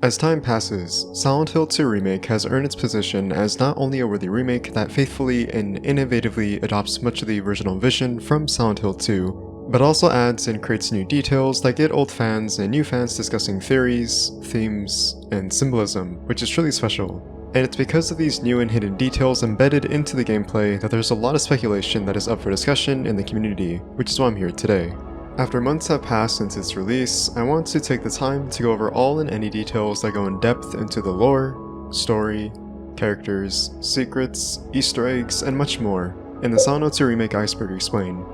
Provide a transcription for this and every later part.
As time passes, Silent Hill 2 Remake has earned its position as not only a worthy remake that faithfully and innovatively adopts much of the original vision from Silent Hill 2, but also adds and creates new details that get old fans and new fans discussing theories, themes, and symbolism, which is truly special. And it's because of these new and hidden details embedded into the gameplay that there's a lot of speculation that is up for discussion in the community, which is why I'm here today. After months have passed since its release, I want to take the time to go over all and any details that go in depth into the lore, story, characters, secrets, Easter eggs, and much more in the Silent Hill 2 Remake Iceberg Explained.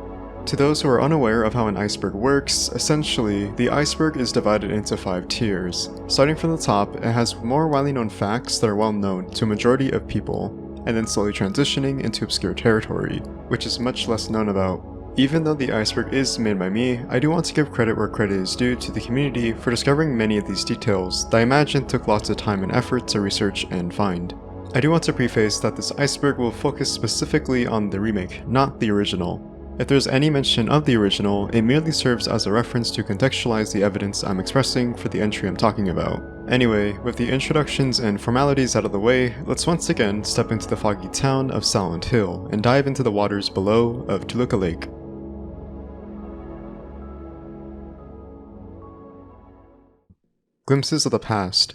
To those who are unaware of how an iceberg works, essentially, the iceberg is divided into 5 tiers. Starting from the top, it has more widely known facts that are well known to a majority of people, and then slowly transitioning into obscure territory, which is much less known about. Even though the iceberg is made by me, I do want to give credit where credit is due to the community for discovering many of these details that I imagine took lots of time and effort to research and find. I do want to preface that this iceberg will focus specifically on the remake, not the original. If there's any mention of the original, it merely serves as a reference to contextualize the evidence I'm expressing for the entry I'm talking about. Anyway, with the introductions and formalities out of the way, let's once again step into the foggy town of Silent Hill and dive into the waters below of Toluca Lake. Glimpses of the Past.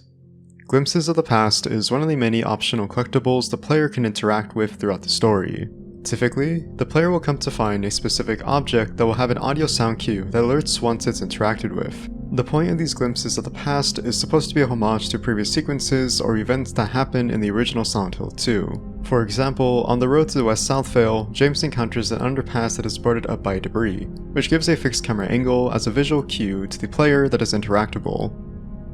Glimpses of the Past is one of the many optional collectibles the player can interact with throughout the story. Typically, the player will come to find a specific object that will have an audio sound cue that alerts once it's interacted with. The point of these glimpses of the past is supposed to be a homage to previous sequences or events that happened in the original Silent Hill 2. For example, on the road to the West-South Vale, James encounters an underpass that is boarded up by debris, which gives a fixed camera angle as a visual cue to the player that is interactable.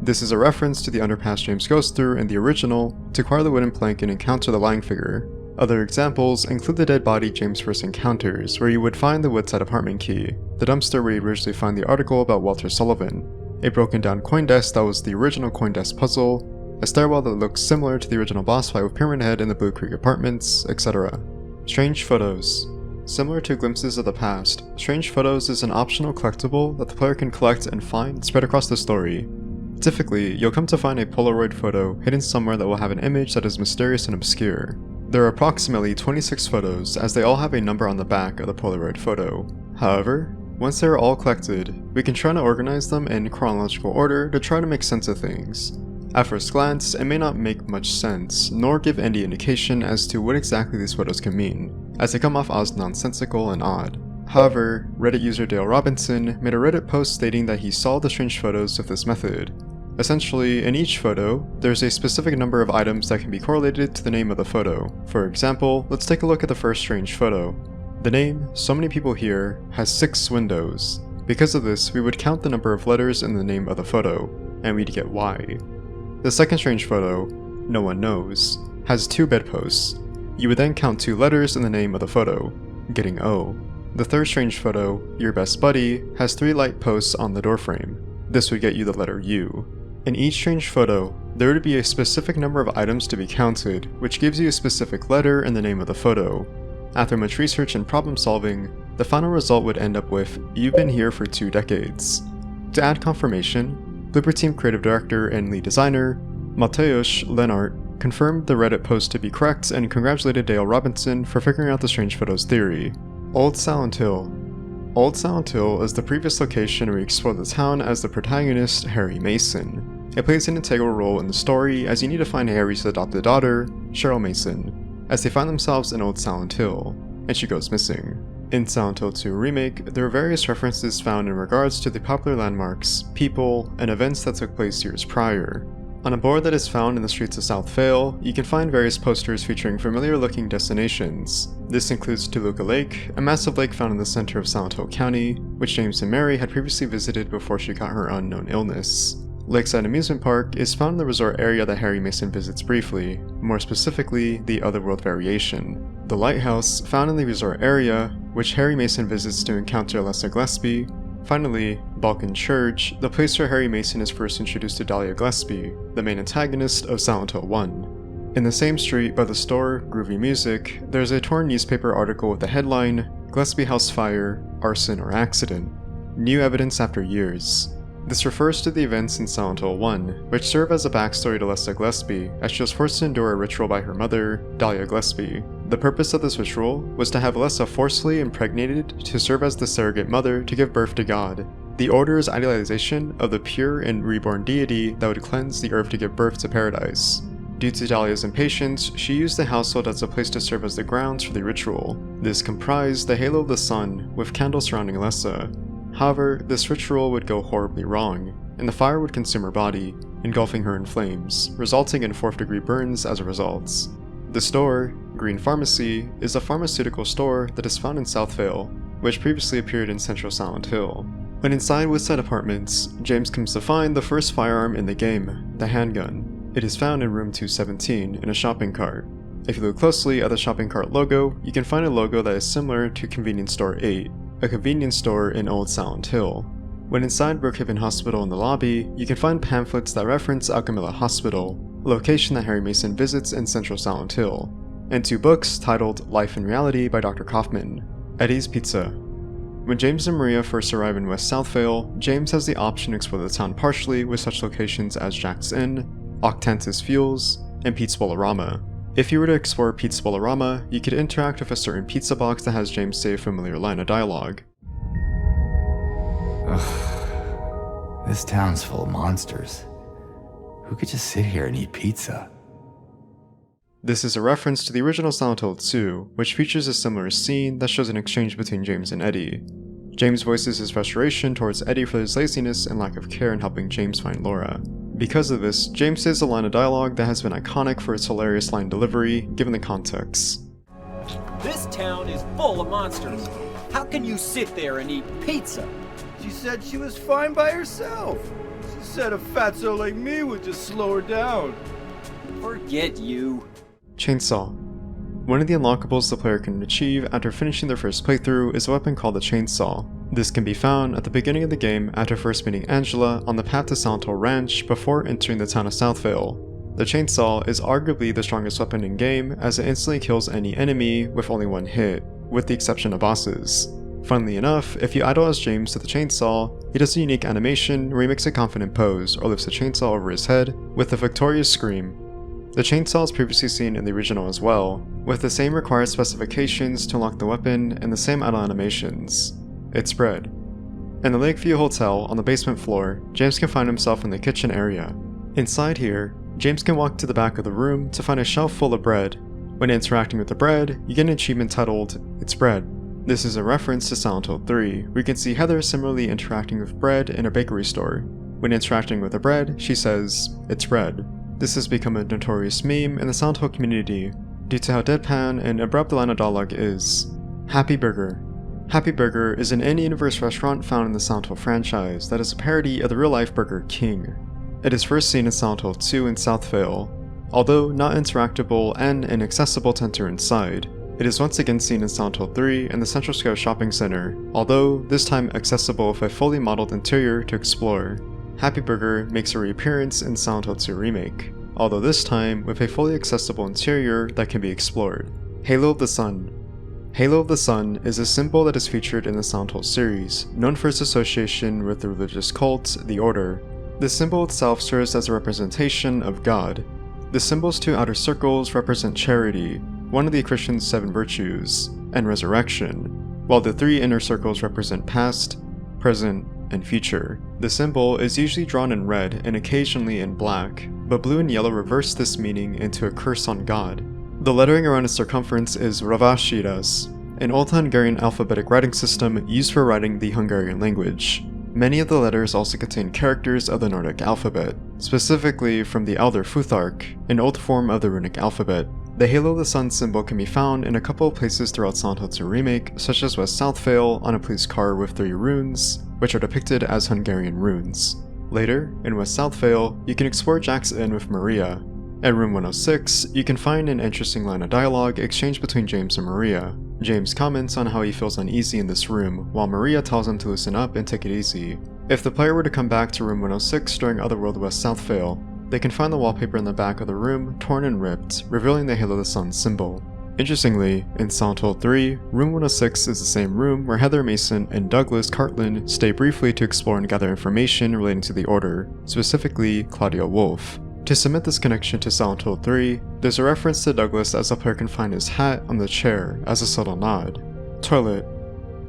This is a reference to the underpass James goes through in the original to acquire the wooden plank and encounter the lying figure. Other examples include the dead body James first encounters, where you would find the Woodside apartment key, the dumpster where you originally find the article about Walter Sullivan, a broken down coin desk that was the original coin desk puzzle, a stairwell that looks similar to the original boss fight with Pyramid Head in the Blue Creek apartments, etc. Strange Photos. Similar to Glimpses of the Past, Strange Photos is an optional collectible that the player can collect and find spread across the story. Typically, you'll come to find a Polaroid photo hidden somewhere that will have an image that is mysterious and obscure. There are approximately 26 photos, as they all have a number on the back of the Polaroid photo. However, once they are all collected, we can try to organize them in chronological order to try to make sense of things. At first glance, it may not make much sense, nor give any indication as to what exactly these photos can mean, as they come off as nonsensical and odd. However, Reddit user Dale Robinson made a Reddit post stating that he saw the strange photos with this method. Essentially, in each photo, there's a specific number of items that can be correlated to the name of the photo. For example, let's take a look at the first strange photo. The name, So Many People Here, has 6 windows. Because of this, we would count the number of letters in the name of the photo, and we'd get Y. The second strange photo, No One Knows, has 2 bedposts. You would then count 2 letters in the name of the photo, getting O. The third strange photo, Your Best Buddy, has 3 light posts on the doorframe. This would get you the letter U. In each strange photo, there would be a specific number of items to be counted, which gives you a specific letter in the name of the photo. After much research and problem solving, the final result would end up with, You've been here for 2 decades. To add confirmation, Bloober Team creative director and lead designer, Mateusz Lenart, confirmed the Reddit post to be correct and congratulated Dale Robinson for figuring out the strange photos theory. Old Silent Hill. Old Silent Hill is the previous location where we explore the town as the protagonist, Harry Mason. It plays an integral role in the story as you need to find Harry's adopted daughter, Cheryl Mason, as they find themselves in Old Silent Hill, and she goes missing. In Silent Hill 2 Remake, there are various references found in regards to the popular landmarks, people, and events that took place years prior. On a board that is found in the streets of South Vale, you can find various posters featuring familiar-looking destinations. This includes Toluca Lake, a massive lake found in the center of Silent Hill County, which James and Mary had previously visited before she got her unknown illness. Lakeside Amusement Park is found in the resort area that Harry Mason visits briefly, more specifically, the Otherworld variation. The lighthouse, found in the resort area, which Harry Mason visits to encounter Lester Gillespie. Finally, Balkan Church, the place where Harry Mason is first introduced to Dahlia Gillespie, the main antagonist of Silent Hill 1. In the same street by the store, Groovy Music, there's a torn newspaper article with the headline, Gillespie House Fire, Arson or Accident. New evidence after years. This refers to the events in Silent Hill 1, which serve as a backstory to Lessa Gillespie, as she was forced to endure a ritual by her mother, Dahlia Gillespie. The purpose of this ritual was to have Lessa forcefully impregnated to serve as the surrogate mother to give birth to God. The Order's idealization of the pure and reborn deity that would cleanse the earth to give birth to paradise. Due to Dahlia's impatience, she used the household as a place to serve as the grounds for the ritual. This comprised the Halo of the Sun, with candles surrounding Lessa. However, this ritual would go horribly wrong, and the fire would consume her body, engulfing her in flames, resulting in 4th-degree burns as a result. The store, Green Pharmacy, is a pharmaceutical store that is found in Southvale, which previously appeared in Central Silent Hill. When inside Woodside Apartments, James comes to find the first firearm in the game, the handgun. It is found in room 217 in a shopping cart. If you look closely at the shopping cart logo, you can find a logo that is similar to Convenience Store 8, a convenience store in Old Silent Hill. When inside Brookhaven Hospital in the lobby, you can find pamphlets that reference Alchemilla Hospital, a location that Harry Mason visits in Central Silent Hill, and 2 books titled Life and Reality by Dr. Kaufman, Eddie's Pizza. When James and Maria first arrive in West Southvale, James has the option to explore the town partially with such locations as Jack's Inn, Octantis Fuels, and Pete's Bolorama. If you were to explore Pete's Bolorama, you could interact with a certain pizza box that has James say a familiar line of dialogue. Ugh, this town's full of monsters. Who could just sit here and eat pizza? This is a reference to the original Silent Hill 2, which features a similar scene that shows an exchange between James and Eddie. James voices his frustration towards Eddie for his laziness and lack of care in helping James find Laura. Because of this, James says a line of dialogue that has been iconic for its hilarious line delivery, given the context. This town is full of monsters. How can you sit there and eat pizza? She said she was fine by herself. She said a fatso like me would just slow her down. Forget you. Chainsaw. One of the unlockables the player can achieve after finishing their first playthrough is a weapon called the Chainsaw. This can be found at the beginning of the game after first meeting Angela on the path to Silent Hill Ranch before entering the town of Southvale. The Chainsaw is arguably the strongest weapon in game as it instantly kills any enemy with only 1 hit, with the exception of bosses. Funnily enough, if you idle as James to the Chainsaw, he does a unique animation where he makes a confident pose or lifts the chainsaw over his head with a victorious scream. The chainsaw is previously seen in the original as well, with the same required specifications to unlock the weapon and the same idle animations. It's bread. In the Lakeview Hotel on the basement floor, James can find himself in the kitchen area. Inside here, James can walk to the back of the room to find a shelf full of bread. When interacting with the bread, you get an achievement titled, It's Bread. This is a reference to Silent Hill 3, where you can see Heather similarly interacting with bread in a bakery store. When interacting with the bread, she says, It's bread. This has become a notorious meme in the Silent Hill community due to how deadpan and abrupt the line of dialogue is. Happy Burger. Happy Burger is an in-universe restaurant found in the Silent Hill franchise that is a parody of the real-life Burger King. It is first seen in Silent Hill 2 in Southvale. Although not interactable and inaccessible to enter inside, it is once again seen in Silent Hill 3 in the Central Square Shopping Center, although this time accessible with a fully modeled interior to explore. Happy Burger makes a reappearance in Silent Hill 2 Remake, although this time with a fully accessible interior that can be explored. Halo of the Sun. Halo of the Sun is a symbol that is featured in the Silent Hill series, known for its association with the religious cult, the Order. The symbol itself serves as a representation of God. The symbol's 2 outer circles represent charity, one of the Christian's 7 virtues, and resurrection, while the 3 inner circles represent past, present, and future. The symbol is usually drawn in red and occasionally in black, but blue and yellow reverse this meaning into a curse on God. The lettering around its circumference is Ravashiras, an Old Hungarian alphabetic writing system used for writing the Hungarian language. Many of the letters also contain characters of the Nordic alphabet, specifically from the Elder Futhark, an old form of the runic alphabet. The Halo of the Sun symbol can be found in a couple of places throughout Silent Hill 2 Remake, such as West Southvale on a police car with 3 runes, which are depicted as Hungarian runes. Later, in West Southvale, you can explore Jack's Inn with Maria. At room 106, you can find an interesting line of dialogue exchanged between James and Maria. James comments on how he feels uneasy in this room, while Maria tells him to loosen up and take it easy. If the player were to come back to room 106 during Otherworld West Southvale, they can find the wallpaper in the back of the room torn and ripped, revealing the Halo of the Sun symbol. Interestingly, in Silent Hill 3, Room 106 is the same room where Heather Mason and Douglas Cartland stay briefly to explore and gather information relating to the Order, specifically Claudia Wolf. To cement this connection to Silent Hill 3, there's a reference to Douglas as the player can find his hat on the chair as a subtle nod. Toilet.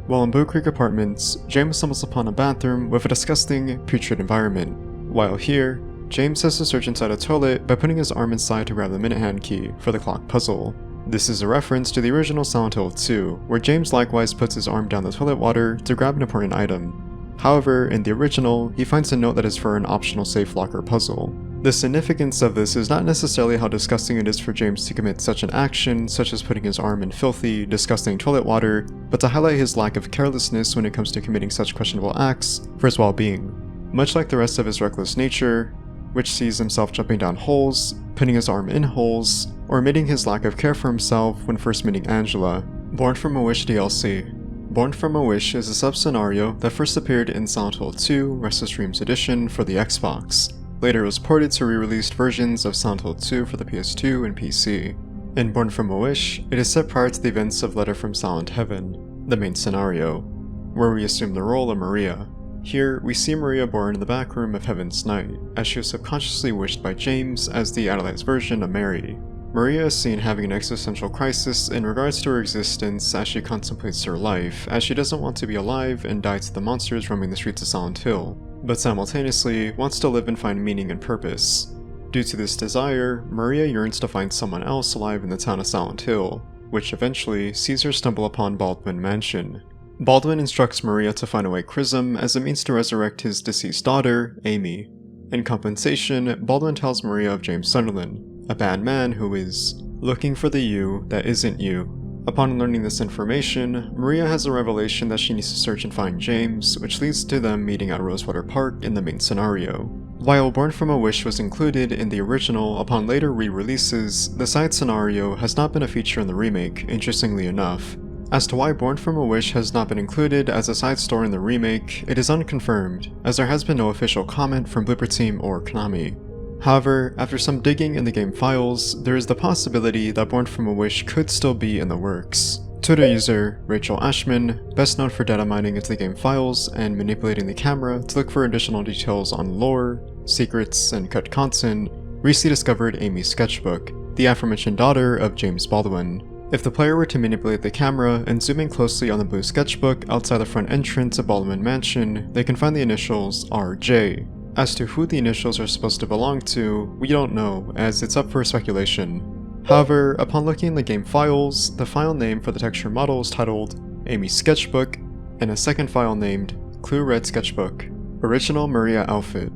While in Blue Creek Apartments, James stumbles upon a bathroom with a disgusting, putrid environment. While here, James has to search inside a toilet by putting his arm inside to grab the minute hand key for the clock puzzle. This is a reference to the original Silent Hill 2, where James likewise puts his arm down the toilet water to grab an important item. However, in the original, he finds a note that is for an optional safe locker puzzle. The significance of this is not necessarily how disgusting it is for James to commit such an action, such as putting his arm in filthy, disgusting toilet water, but to highlight his lack of carelessness when it comes to committing such questionable acts for his well-being. Much like the rest of his reckless nature, which sees himself jumping down holes, putting his arm in holes, or admitting his lack of care for himself when first meeting Angela. Born from a Wish DLC. Born from a Wish is a sub-scenario that first appeared in Silent Hill 2 Restless Dreams Edition for the Xbox. Later it was ported to re-released versions of Silent Hill 2 for the PS2 and PC. In Born from a Wish, it is set prior to the events of Letter from Silent Heaven, the main scenario, where we assume the role of Maria. Here, we see Maria born in the back room of Heaven's Night, as she was subconsciously wished by James as the idolized version of Mary. Maria is seen having an existential crisis in regards to her existence as she contemplates her life, as she doesn't want to be alive and die to the monsters roaming the streets of Silent Hill, but simultaneously wants to live and find meaning and purpose. Due to this desire, Maria yearns to find someone else alive in the town of Silent Hill, which eventually sees her stumble upon Baldwin Mansion. Baldwin instructs Maria to find a white chrism as a means to resurrect his deceased daughter, Amy. In compensation, Baldwin tells Maria of James Sunderland, a bad man who is looking for the you that isn't you. Upon learning this information, Maria has a revelation that she needs to search and find James, which leads to them meeting at Rosewater Park in the main scenario. While Born from a Wish was included in the original upon later re-releases, the side scenario has not been a feature in the remake, interestingly enough. As to why Born from a Wish has not been included as a side story in the remake, it is unconfirmed, as there has been no official comment from Bloober Team or Konami. However, after some digging in the game files, there is the possibility that Born from a Wish could still be in the works. Twitter user Rachel Ashman, best known for data mining into the game files and manipulating the camera to look for additional details on lore, secrets, and cut content, recently discovered Amy's sketchbook, the aforementioned daughter of James Baldwin. If the player were to manipulate the camera and zoom in closely on the blue sketchbook outside the front entrance of Baldwin Mansion, they can find the initials RJ. As to who the initials are supposed to belong to, we don't know, as it's up for speculation. However, upon looking in the game files, the file name for the texture model is titled Amy's Sketchbook, and a second file named Clue Red Sketchbook, Original Maria Outfit.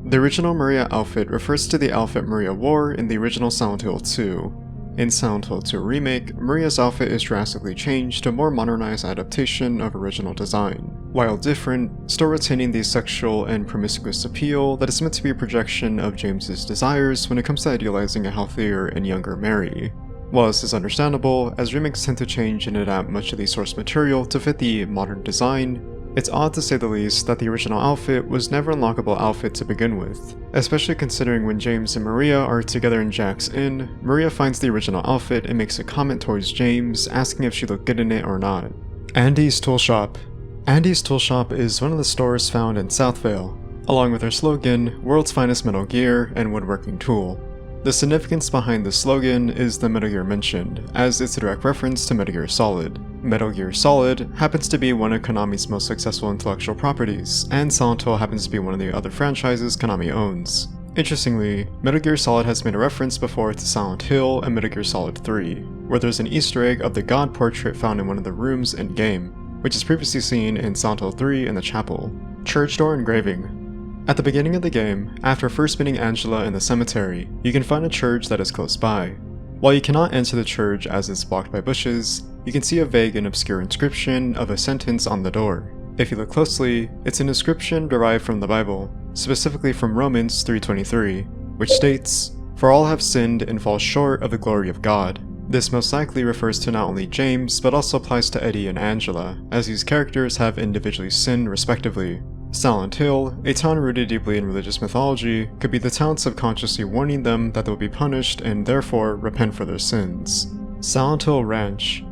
The original Maria outfit refers to the outfit Maria wore in the original Silent Hill 2. In Silent Hill 2 Remake, Maria's outfit is drastically changed to a more modernized adaptation of original design. While different, still retaining the sexual and promiscuous appeal that is meant to be a projection of James's desires when it comes to idealizing a healthier and younger Mary. While this is understandable, as remakes tend to change and adapt much of the source material to fit the modern design, it's odd to say the least that the original outfit was never an unlockable outfit to begin with, especially considering when James and Maria are together in Jack's Inn, Maria finds the original outfit and makes a comment towards James, asking if she looked good in it or not. Andy's Tool Shop. Andy's Tool Shop is one of the stores found in Southvale, along with their slogan, World's Finest Metal Gear and Woodworking Tool. The significance behind the slogan is the Metal Gear mentioned, as it's a direct reference to Metal Gear Solid. Metal Gear Solid happens to be one of Konami's most successful intellectual properties, and Silent Hill happens to be one of the other franchises Konami owns. Interestingly, Metal Gear Solid has made a reference before to Silent Hill and Metal Gear Solid 3, where there's an Easter egg of the God portrait found in one of the rooms in-game, which is previously seen in Silent Hill 3 in the chapel. Church door engraving. At the beginning of the game, after first meeting Angela in the cemetery, you can find a church that is close by. While you cannot enter the church as it's blocked by bushes, you can see a vague and obscure inscription of a sentence on the door. If you look closely, it's an inscription derived from the Bible, specifically from Romans 3:23, which states, "For all have sinned and fall short of the glory of God." This most likely refers to not only James, but also applies to Eddie and Angela, as these characters have individually sinned respectively. Silent Hill, a town rooted deeply in religious mythology, could be the town subconsciously warning them that they'll be punished and therefore repent for their sins. Silent Hill Ranch.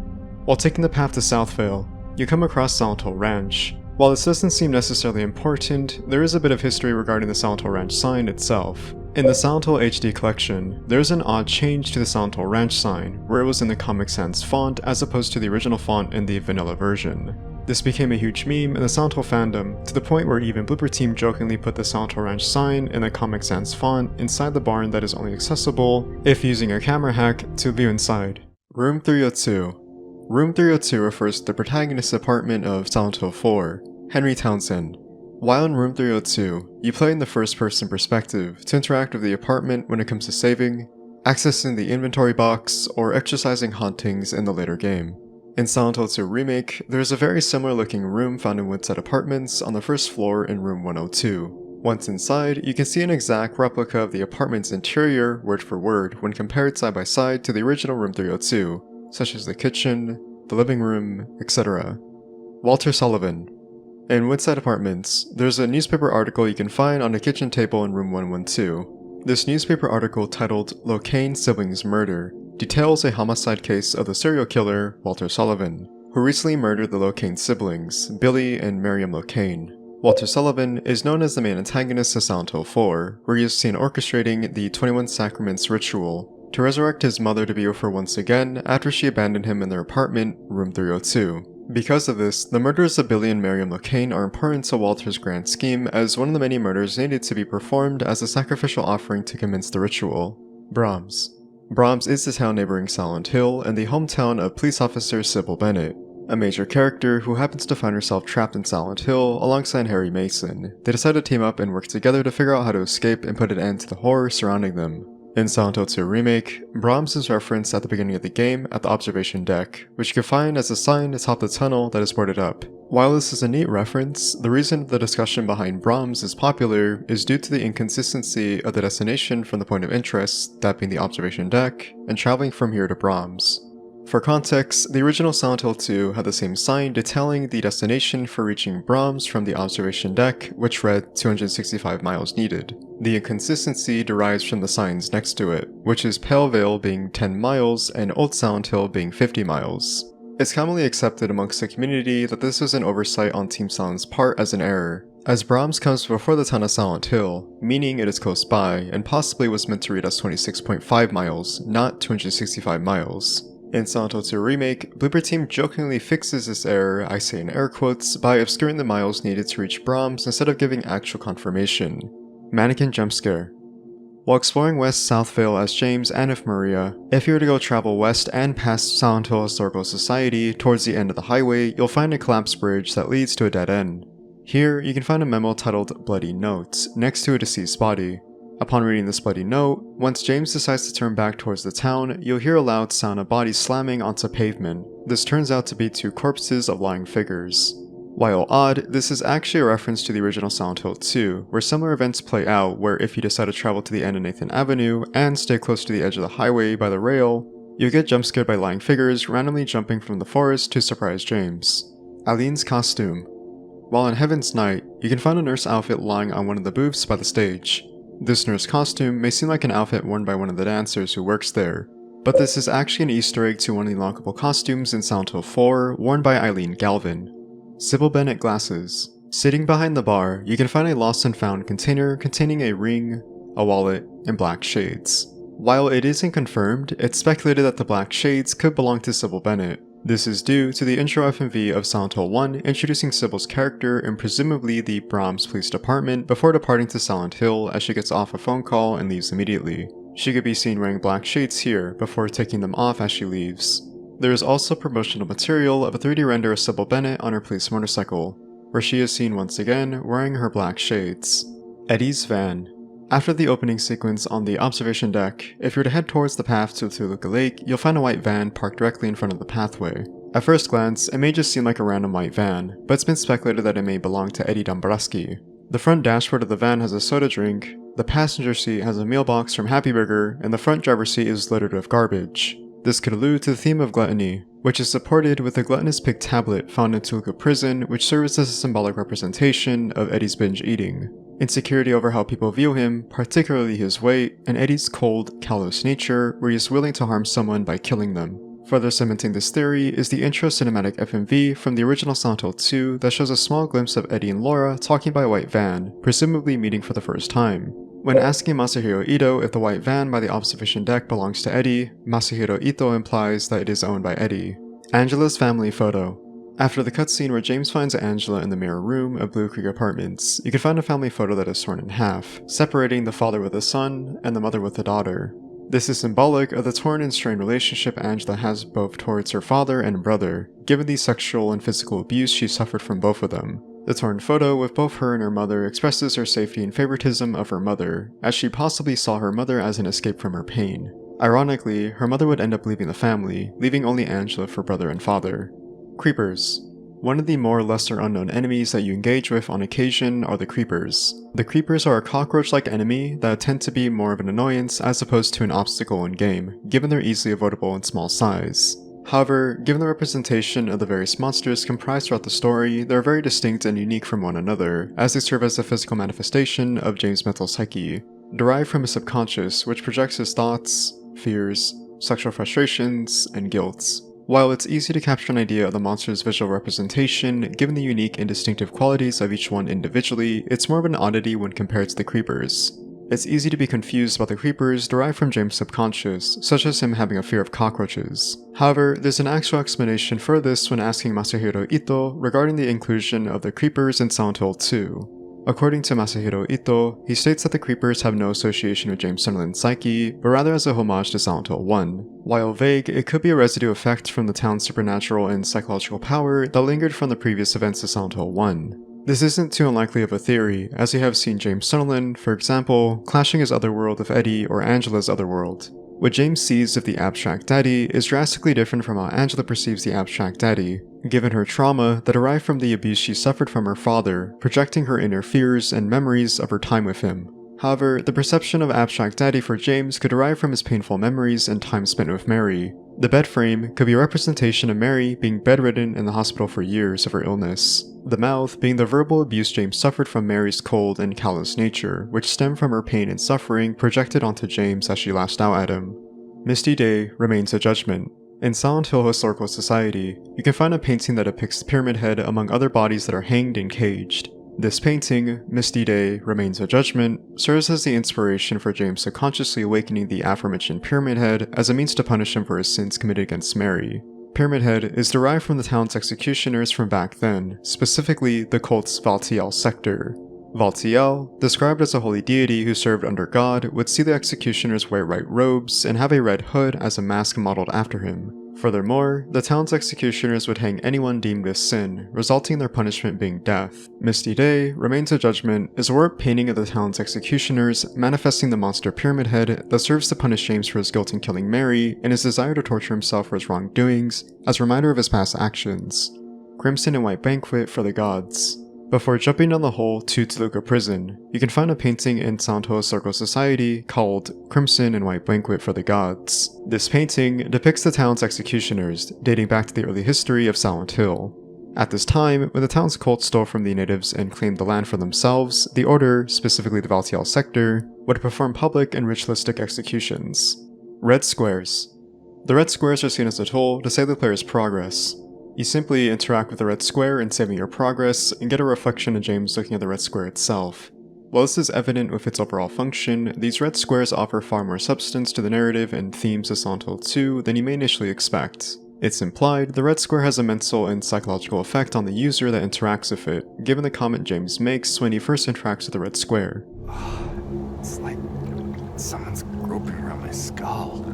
While taking the path to Southvale, you come across Silent Hill Ranch. While this doesn't seem necessarily important, there is a bit of history regarding the Silent Hill Ranch sign itself. In the Silent Hill HD collection, there is an odd change to the Silent Hill Ranch sign, where it was in the Comic Sans font as opposed to the original font in the vanilla version. This became a huge meme in the Silent Hill fandom, to the point where even Blooper Team jokingly put the Silent Hill Ranch sign in the Comic Sans font inside the barn that is only accessible if using a camera hack to view inside. Room 302. Room 302 refers to the protagonist's apartment of Silent Hill 4, Henry Townsend. While in Room 302, you play in the first-person perspective to interact with the apartment when it comes to saving, accessing the inventory box, or exercising hauntings in the later game. In Silent Hill 2 Remake, there is a very similar looking room found in Woodside Apartments on the first floor in Room 102. Once inside, you can see an exact replica of the apartment's interior word for word when compared side by side to the original Room 302, such as the kitchen, the living room, etc. Walter Sullivan. In Woodside Apartments, there's a newspaper article you can find on a kitchen table in Room 112. This newspaper article titled Locane Siblings Murder details a homicide case of the serial killer, Walter Sullivan, who recently murdered the Locane siblings, Billy and Miriam Locane. Walter Sullivan is known as the main antagonist of Silent Hill 4, where he is seen orchestrating the 21 Sacraments ritual to resurrect his mother to be with her once again after she abandoned him in their apartment, Room 302. Because of this, the murders of Billy and Miriam Locane are important to Walter's grand scheme as one of the many murders needed to be performed as a sacrificial offering to commence the ritual. Brahms. Brahms is the town neighboring Silent Hill and the hometown of police officer Sybil Bennett, a major character who happens to find herself trapped in Silent Hill alongside Harry Mason. They decide to team up and work together to figure out how to escape and put an end to the horror surrounding them. In Silent Hill 2 Remake, Brahms is referenced at the beginning of the game at the observation deck, which you can find as a sign atop the tunnel that is boarded up. While this is a neat reference, the reason the discussion behind Brahms is popular is due to the inconsistency of the destination from the point of interest, that being the observation deck, and traveling from here to Brahms. For context, the original Silent Hill 2 had the same sign detailing the destination for reaching Brahms from the observation deck, which read 265 miles needed. The inconsistency derives from the signs next to it, which is Pale Vale being 10 miles and Old Silent Hill being 50 miles. It's commonly accepted amongst the community that this was an oversight on Team Silent's part as an error, as Brahms comes before the town of Silent Hill, meaning it is close by, and possibly was meant to read as 26.5 miles, not 265 miles. In Silent Hill 2 Remake, Blooper Team jokingly fixes this error, I say in air quotes, by obscuring the miles needed to reach Brahms instead of giving actual confirmation. Mannequin Jump Scare. While exploring West Southvale as James and with Maria, if you were to go travel west and past Silent Hill Historical Society towards the end of the highway, you'll find a collapsed bridge that leads to a dead end. Here, you can find a memo titled Bloody Note next to a deceased body. Upon reading this bloody note, once James decides to turn back towards the town, you'll hear a loud sound of bodies slamming onto pavement. This turns out to be two corpses of lying figures. While odd, this is actually a reference to the original Silent Hill 2, where similar events play out where if you decide to travel to the end of Nathan Avenue and stay close to the edge of the highway by the rail, you'll get jump scared by lying figures randomly jumping from the forest to surprise James. Eileen's costume. While in Heaven's Night, you can find a nurse outfit lying on one of the booths by the stage. This nurse costume may seem like an outfit worn by one of the dancers who works there, but this is actually an Easter egg to one of the unlockable costumes in Silent Hill 4 worn by Eileen Galvin. Sybil Bennett glasses. Sitting behind the bar, you can find a lost and found container containing a ring, a wallet, and black shades. While it isn't confirmed, it's speculated that the black shades could belong to Sybil Bennett. This is due to the intro FMV of Silent Hill 1 introducing Sybil's character in presumably the Brahms Police Department before departing to Silent Hill as she gets off a phone call and leaves immediately. She could be seen wearing black shades here before taking them off as she leaves. There is also promotional material of a 3D render of Sybil Bennett on her police motorcycle, where she is seen once again wearing her black shades. Eddie's van. After the opening sequence on the observation deck, if you were to head towards the path to Toluca Lake, you'll find a white van parked directly in front of the pathway. At first glance, it may just seem like a random white van, but it's been speculated that it may belong to Eddie Dombrowski. The front dashboard of the van has a soda drink, the passenger seat has a mailbox from Happy Burger, and the front driver's seat is littered with garbage. This could allude to the theme of gluttony, which is supported with a gluttonous pig tablet found in Toluca prison, which serves as a symbolic representation of Eddie's binge eating. Insecurity over how people view him, particularly his weight, and Eddie's cold, callous nature, where he is willing to harm someone by killing them. Further cementing this theory is the intro cinematic FMV from the original Silent Hill 2 that shows a small glimpse of Eddie and Laura talking by a white van, presumably meeting for the first time. When asking Masahiro Ito if the white van by the observation deck belongs to Eddie, Masahiro Ito implies that it is owned by Eddie. Angela's family photo. After the cutscene where James finds Angela in the mirror room of Blue Creek Apartments, you can find a family photo that is torn in half, separating the father with the son and the mother with the daughter. This is symbolic of the torn and strained relationship Angela has both towards her father and brother, given the sexual and physical abuse she suffered from both of them. The torn photo with both her and her mother expresses her safety and favoritism of her mother, as she possibly saw her mother as an escape from her pain. Ironically, her mother would end up leaving the family, leaving only Angela for brother and father. Creepers. One of the more lesser unknown enemies that you engage with on occasion are the Creepers. The Creepers are a cockroach-like enemy that tend to be more of an annoyance as opposed to an obstacle in-game, given their easily avoidable and small size. However, given the representation of the various monsters comprised throughout the story, they are very distinct and unique from one another, as they serve as a physical manifestation of James' mental psyche, derived from his subconscious, which projects his thoughts, fears, sexual frustrations, and guilt. While it's easy to capture an idea of the monster's visual representation, given the unique and distinctive qualities of each one individually, it's more of an oddity when compared to the Creepers. It's easy to be confused about the Creepers derived from James' subconscious, such as him having a fear of cockroaches. However, there's an actual explanation for this when asking Masahiro Ito regarding the inclusion of the Creepers in Silent Hill 2. According to Masahiro Ito, he states that the Creepers have no association with James' Sunderland's psyche, but rather as a homage to Silent Hill 1. While vague, it could be a residue effect from the town's supernatural and psychological power that lingered from the previous events of Silent Hill 1. This isn't too unlikely of a theory, as we have seen James Sunderland, for example, clashing his otherworld with Eddie or Angela's otherworld. What James sees of the abstract daddy is drastically different from how Angela perceives the abstract daddy, given her trauma that arrived from the abuse she suffered from her father, projecting her inner fears and memories of her time with him. However, the perception of abstract daddy for James could derive from his painful memories and time spent with Mary. The bed frame could be a representation of Mary being bedridden in the hospital for years of her illness. The mouth being the verbal abuse James suffered from Mary's cold and callous nature, which stemmed from her pain and suffering projected onto James as she lashed out at him. Misty Day remains a judgment. In Silent Hill Historical Society, you can find a painting that depicts the Pyramid Head among other bodies that are hanged and caged. This painting, Misty Day Remains a Judgment, serves as the inspiration for James subconsciously awakening the aforementioned Pyramid Head as a means to punish him for his sins committed against Mary. Pyramid Head is derived from the town's executioners from back then, specifically the cult's Valtiel sector. Valtiel, described as a holy deity who served under God, would see the executioners wear white robes and have a red hood as a mask modeled after him. Furthermore, the town's executioners would hang anyone deemed with sin, resulting in their punishment being death. Misty Day Remains a Judgment is a warped painting of the town's executioners, manifesting the monster Pyramid Head that serves to punish James for his guilt in killing Mary and his desire to torture himself for his wrongdoings, as a reminder of his past actions. Crimson and White Banquet for the Gods. Before jumping down the hole to Toluca Prison, you can find a painting in Silent Hill Historical Society called Crimson and White Banquet for the Gods. This painting depicts the town's executioners, dating back to the early history of Silent Hill. At this time, when the town's cult stole from the natives and claimed the land for themselves, the Order, specifically the Valtiel sector, would perform public and ritualistic executions. Red Squares. The red squares are seen as a tool to save the player's progress. You simply interact with the red square in saving your progress, and get a reflection of James looking at the red square itself. While this is evident with its overall function, these red squares offer far more substance to the narrative and themes of Silent Hill 2 than you may initially expect. It's implied the red square has a mental and psychological effect on the user that interacts with it, given the comment James makes when he first interacts with the red square. It's like someone's groping around my skull.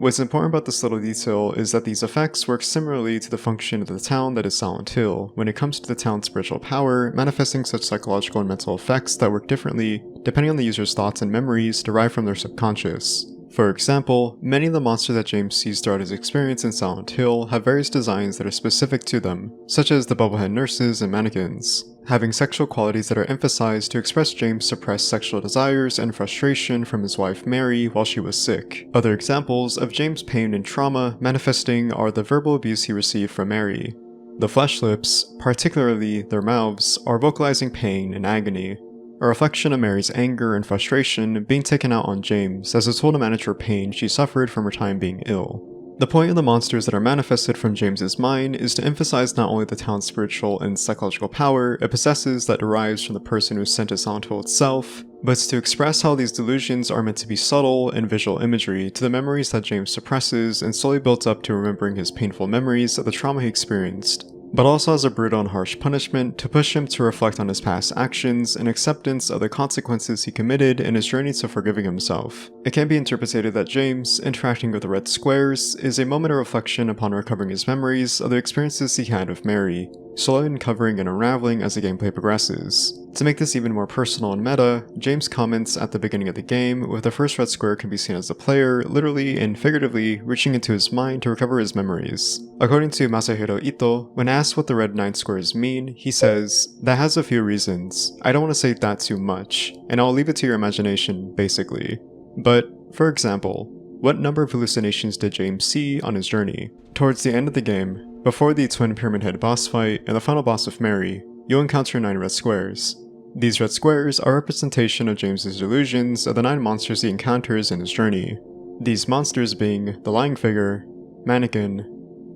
What's important about this little detail is that these effects work similarly to the function of the town that is Silent Hill when it comes to the town's spiritual power, manifesting such psychological and mental effects that work differently depending on the user's thoughts and memories derived from their subconscious. For example, many of the monsters that James sees throughout his experience in Silent Hill have various designs that are specific to them, such as the bubblehead nurses and mannequins, having sexual qualities that are emphasized to express James' suppressed sexual desires and frustration from his wife Mary while she was sick. Other examples of James' pain and trauma manifesting are the verbal abuse he received from Mary. The flesh lips, particularly their mouths, are vocalizing pain and agony. a reflection of Mary's anger and frustration being taken out on James as a tool to manage her pain she suffered from her time being ill. The point of the monsters that are manifested from James's mind is to emphasize not only the town's spiritual and psychological power it possesses that derives from the person who sent to Silent Hill itself, but to express how these delusions are meant to be subtle and visual imagery to the memories that James suppresses and slowly builds up to remembering his painful memories of the trauma he experienced, but also as a brutal and harsh punishment to push him to reflect on his past actions and acceptance of the consequences he committed in his journey to forgiving himself. It can be interpreted that James, interacting with the red squares, is a moment of reflection upon recovering his memories of the experiences he had with Mary, slowly uncovering and unraveling as the gameplay progresses. To make this even more personal and meta, James comments at the beginning of the game with the first red square can be seen as the player literally and figuratively reaching into his mind to recover his memories. According to Masahiro Ito, when asked what the red 9 squares mean, he says, "That has a few reasons. I don't want to say that too much, and I'll leave it to your imagination, basically." But, for example, what number of hallucinations did James see on his journey? Towards the end of the game, before the Twin Pyramid Head boss fight and the final boss of Mary, you'll encounter 9 red squares. These red squares are a representation of James's delusions of the 9 monsters he encounters in his journey. These monsters being the Lying Figure, Mannequin,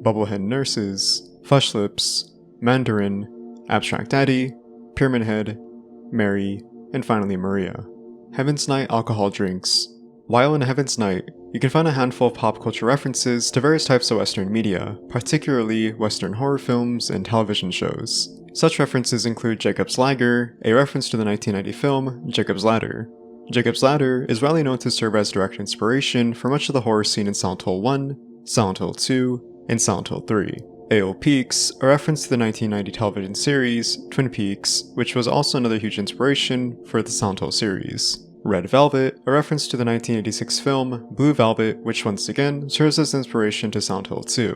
Bubblehead Nurses, Flesh Lips, Mandarin, Abstract Daddy, Pyramid Head, Mary, and finally Maria. Heaven's Night alcohol drinks. While in Heaven's Night, you can find a handful of pop culture references to various types of Western media, particularly Western horror films and television shows. Such references include Jacob's Ladder, a reference to the 1990 film Jacob's Ladder. Jacob's Ladder is widely known to serve as direct inspiration for much of the horror scene in Silent Hill 1, Silent Hill 2, and Silent Hill 3. AO Peaks, a reference to the 1990 television series Twin Peaks, which was also another huge inspiration for the Silent Hill series. Red Velvet, a reference to the 1986 film Blue Velvet, which once again serves as inspiration to Silent Hill 2.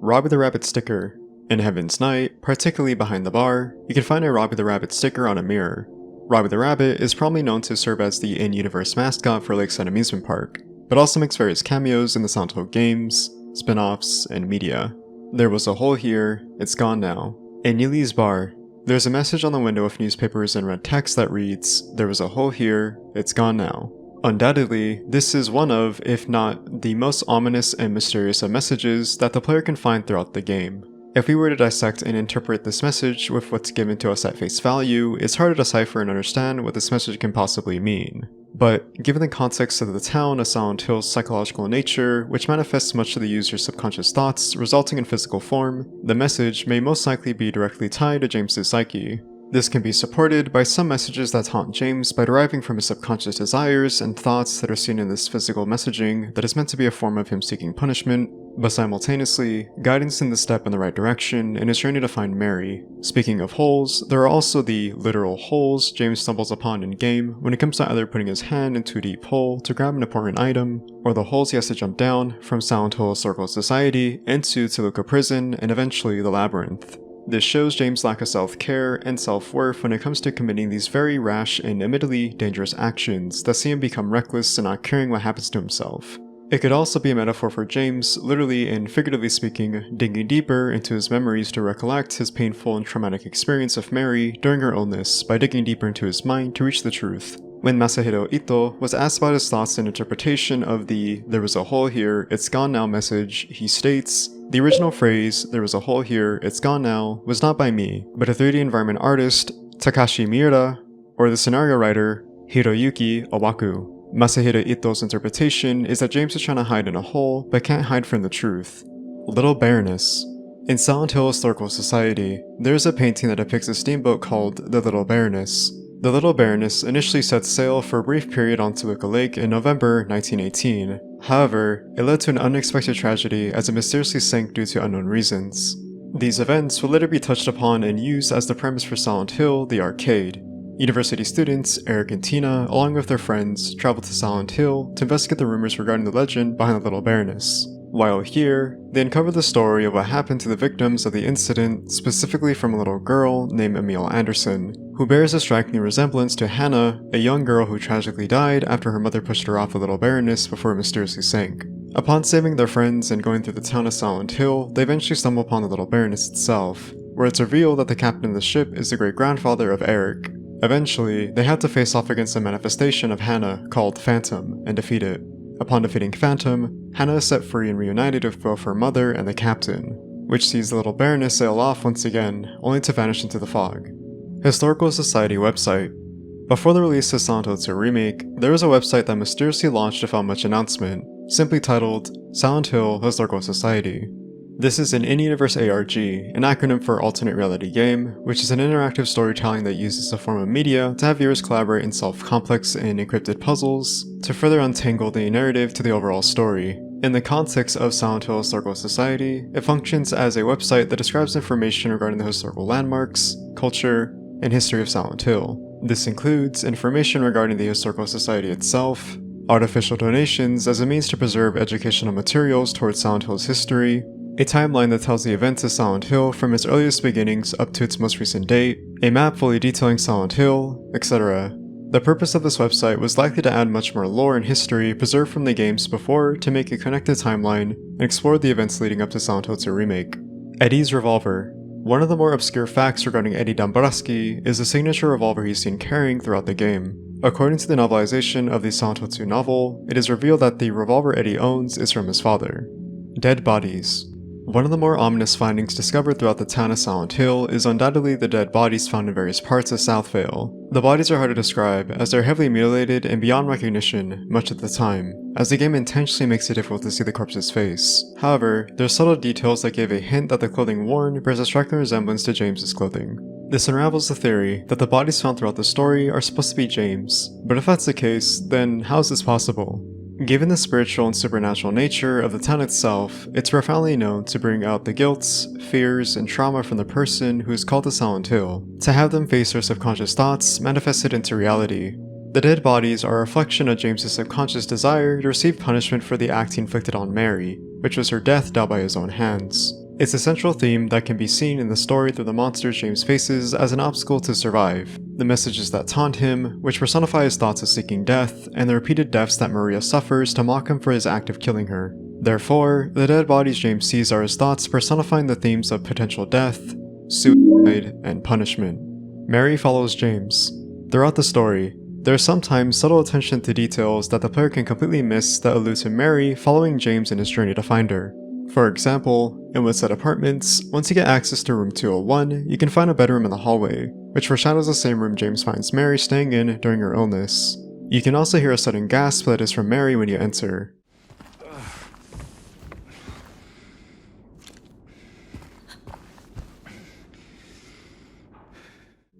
Robbie the Rabbit sticker. In Heaven's Night, particularly behind the bar, you can find a Robbie the Rabbit sticker on a mirror. Robbie the Rabbit is probably known to serve as the in-universe mascot for Lakeside Amusement Park, but also makes various cameos in the Silent Hill games, spin-offs, and media. There was a hole here, it's gone now. In Neely's bar, there's a message on the window with newspapers and red text that reads, "There was a hole here, it's gone now." Undoubtedly, this is one of, if not the most ominous and mysterious of messages that the player can find throughout the game. If we were to dissect and interpret this message with what's given to us at face value, it's hard to decipher and understand what this message can possibly mean. But, given the context of the town of Silent Hill's psychological nature, which manifests much of the user's subconscious thoughts resulting in physical form, the message may most likely be directly tied to James's psyche. This can be supported by some messages that haunt James by deriving from his subconscious desires and thoughts that are seen in this physical messaging that is meant to be a form of him seeking punishment, but simultaneously, guidance in the step in the right direction in his journey to find Mary. Speaking of holes, there are also the literal holes James stumbles upon in-game when it comes to either putting his hand into a deep hole to grab an important item, or the holes he has to jump down from Silent Hill Circle Society into Toluca Prison and eventually the Labyrinth. This shows James' lack of self-care and self-worth when it comes to committing these very rash and admittedly dangerous actions that see him become reckless and not caring what happens to himself. It could also be a metaphor for James, literally and figuratively speaking, digging deeper into his memories to recollect his painful and traumatic experience of Mary during her illness by digging deeper into his mind to reach the truth. When Masahiro Ito was asked about his thoughts and interpretation of the "there was a hole here, it's gone now" message, he states, "The original phrase, 'there was a hole here, it's gone now,' was not by me, but a 3D environment artist, Takashi Miura, or the scenario writer, Hiroyuki Owaku." Masahiro Ito's interpretation is that James is trying to hide in a hole, but can't hide from the truth. Little Baroness. In Silent Hill Historical Society, there is a painting that depicts a steamboat called the Little Baroness. The Little Baroness initially set sail for a brief period on Toluca Lake in November 1918. However, it led to an unexpected tragedy as it mysteriously sank due to unknown reasons. These events would later be touched upon and used as the premise for Silent Hill, the arcade. University students, Eric and Tina, along with their friends, travel to Silent Hill to investigate the rumors regarding the legend behind the Little Baroness. While here, they uncover the story of what happened to the victims of the incident, specifically from a little girl named Emil Anderson, who bears a striking resemblance to Hannah, a young girl who tragically died after her mother pushed her off the Little Baroness before it mysteriously sank. Upon saving their friends and going through the town of Silent Hill, they eventually stumble upon the Little Baroness itself, where it's revealed that the captain of the ship is the great-grandfather of Eric. Eventually, they had to face off against a manifestation of Hannah called Phantom and defeat it. Upon defeating Phantom, Hannah is set free and reunited with both her mother and the captain, which sees the little Baroness sail off once again, only to vanish into the fog. Historical Society website. Before the release of Silent Hill 2 Remake, there was a website that mysteriously launched without much announcement, simply titled Silent Hill Historical Society. This is an in-universe ARG, an acronym for Alternate Reality Game, which is an interactive storytelling that uses a form of media to have viewers collaborate and solve complex and encrypted puzzles to further untangle the narrative to the overall story. In the context of Silent Hill Historical Society, it functions as a website that describes information regarding the historical landmarks, culture, and history of Silent Hill. This includes information regarding the Historical Society itself, artificial donations as a means to preserve educational materials towards Silent Hill's history, a timeline that tells the events of Silent Hill from its earliest beginnings up to its most recent date, a map fully detailing Silent Hill, etc. The purpose of this website was likely to add much more lore and history preserved from the games before to make a connected timeline and explore the events leading up to Silent Hill 2 Remake. Eddie's revolver. One of the more obscure facts regarding Eddie Dombrowski is the signature revolver he's seen carrying throughout the game. According to the novelization of the Silent Hill 2 novel, it is revealed that the revolver Eddie owns is from his father. Dead bodies. One of the more ominous findings discovered throughout the town of Silent Hill is undoubtedly the dead bodies found in various parts of Southvale. The bodies are hard to describe as they're heavily mutilated and beyond recognition much of the time, as the game intentionally makes it difficult to see the corpse's face. However, there are subtle details that give a hint that the clothing worn bears a striking resemblance to James's clothing. This unravels the theory that the bodies found throughout the story are supposed to be James, but if that's the case, then how is this possible? Given the spiritual and supernatural nature of the town itself, it's profoundly known to bring out the guilt, fears, and trauma from the person who is called to Silent Hill, to have them face their subconscious thoughts manifested into reality. The dead bodies are a reflection of James's subconscious desire to receive punishment for the act he inflicted on Mary, which was her death dealt by his own hands. It's a central theme that can be seen in the story through the monsters James faces as an obstacle to survive, the messages that taunt him, which personify his thoughts of seeking death, and the repeated deaths that Maria suffers to mock him for his act of killing her. Therefore, the dead bodies James sees are his thoughts personifying the themes of potential death, suicide, and punishment. Mary follows James. Throughout the story, there is sometimes subtle attention to details that the player can completely miss that allude to Mary following James in his journey to find her. For example, in Woodset Apartments, once you get access to room 201, you can find a bedroom in the hallway, which foreshadows the same room James finds Mary staying in during her illness. You can also hear a sudden gasp that is from Mary when you enter.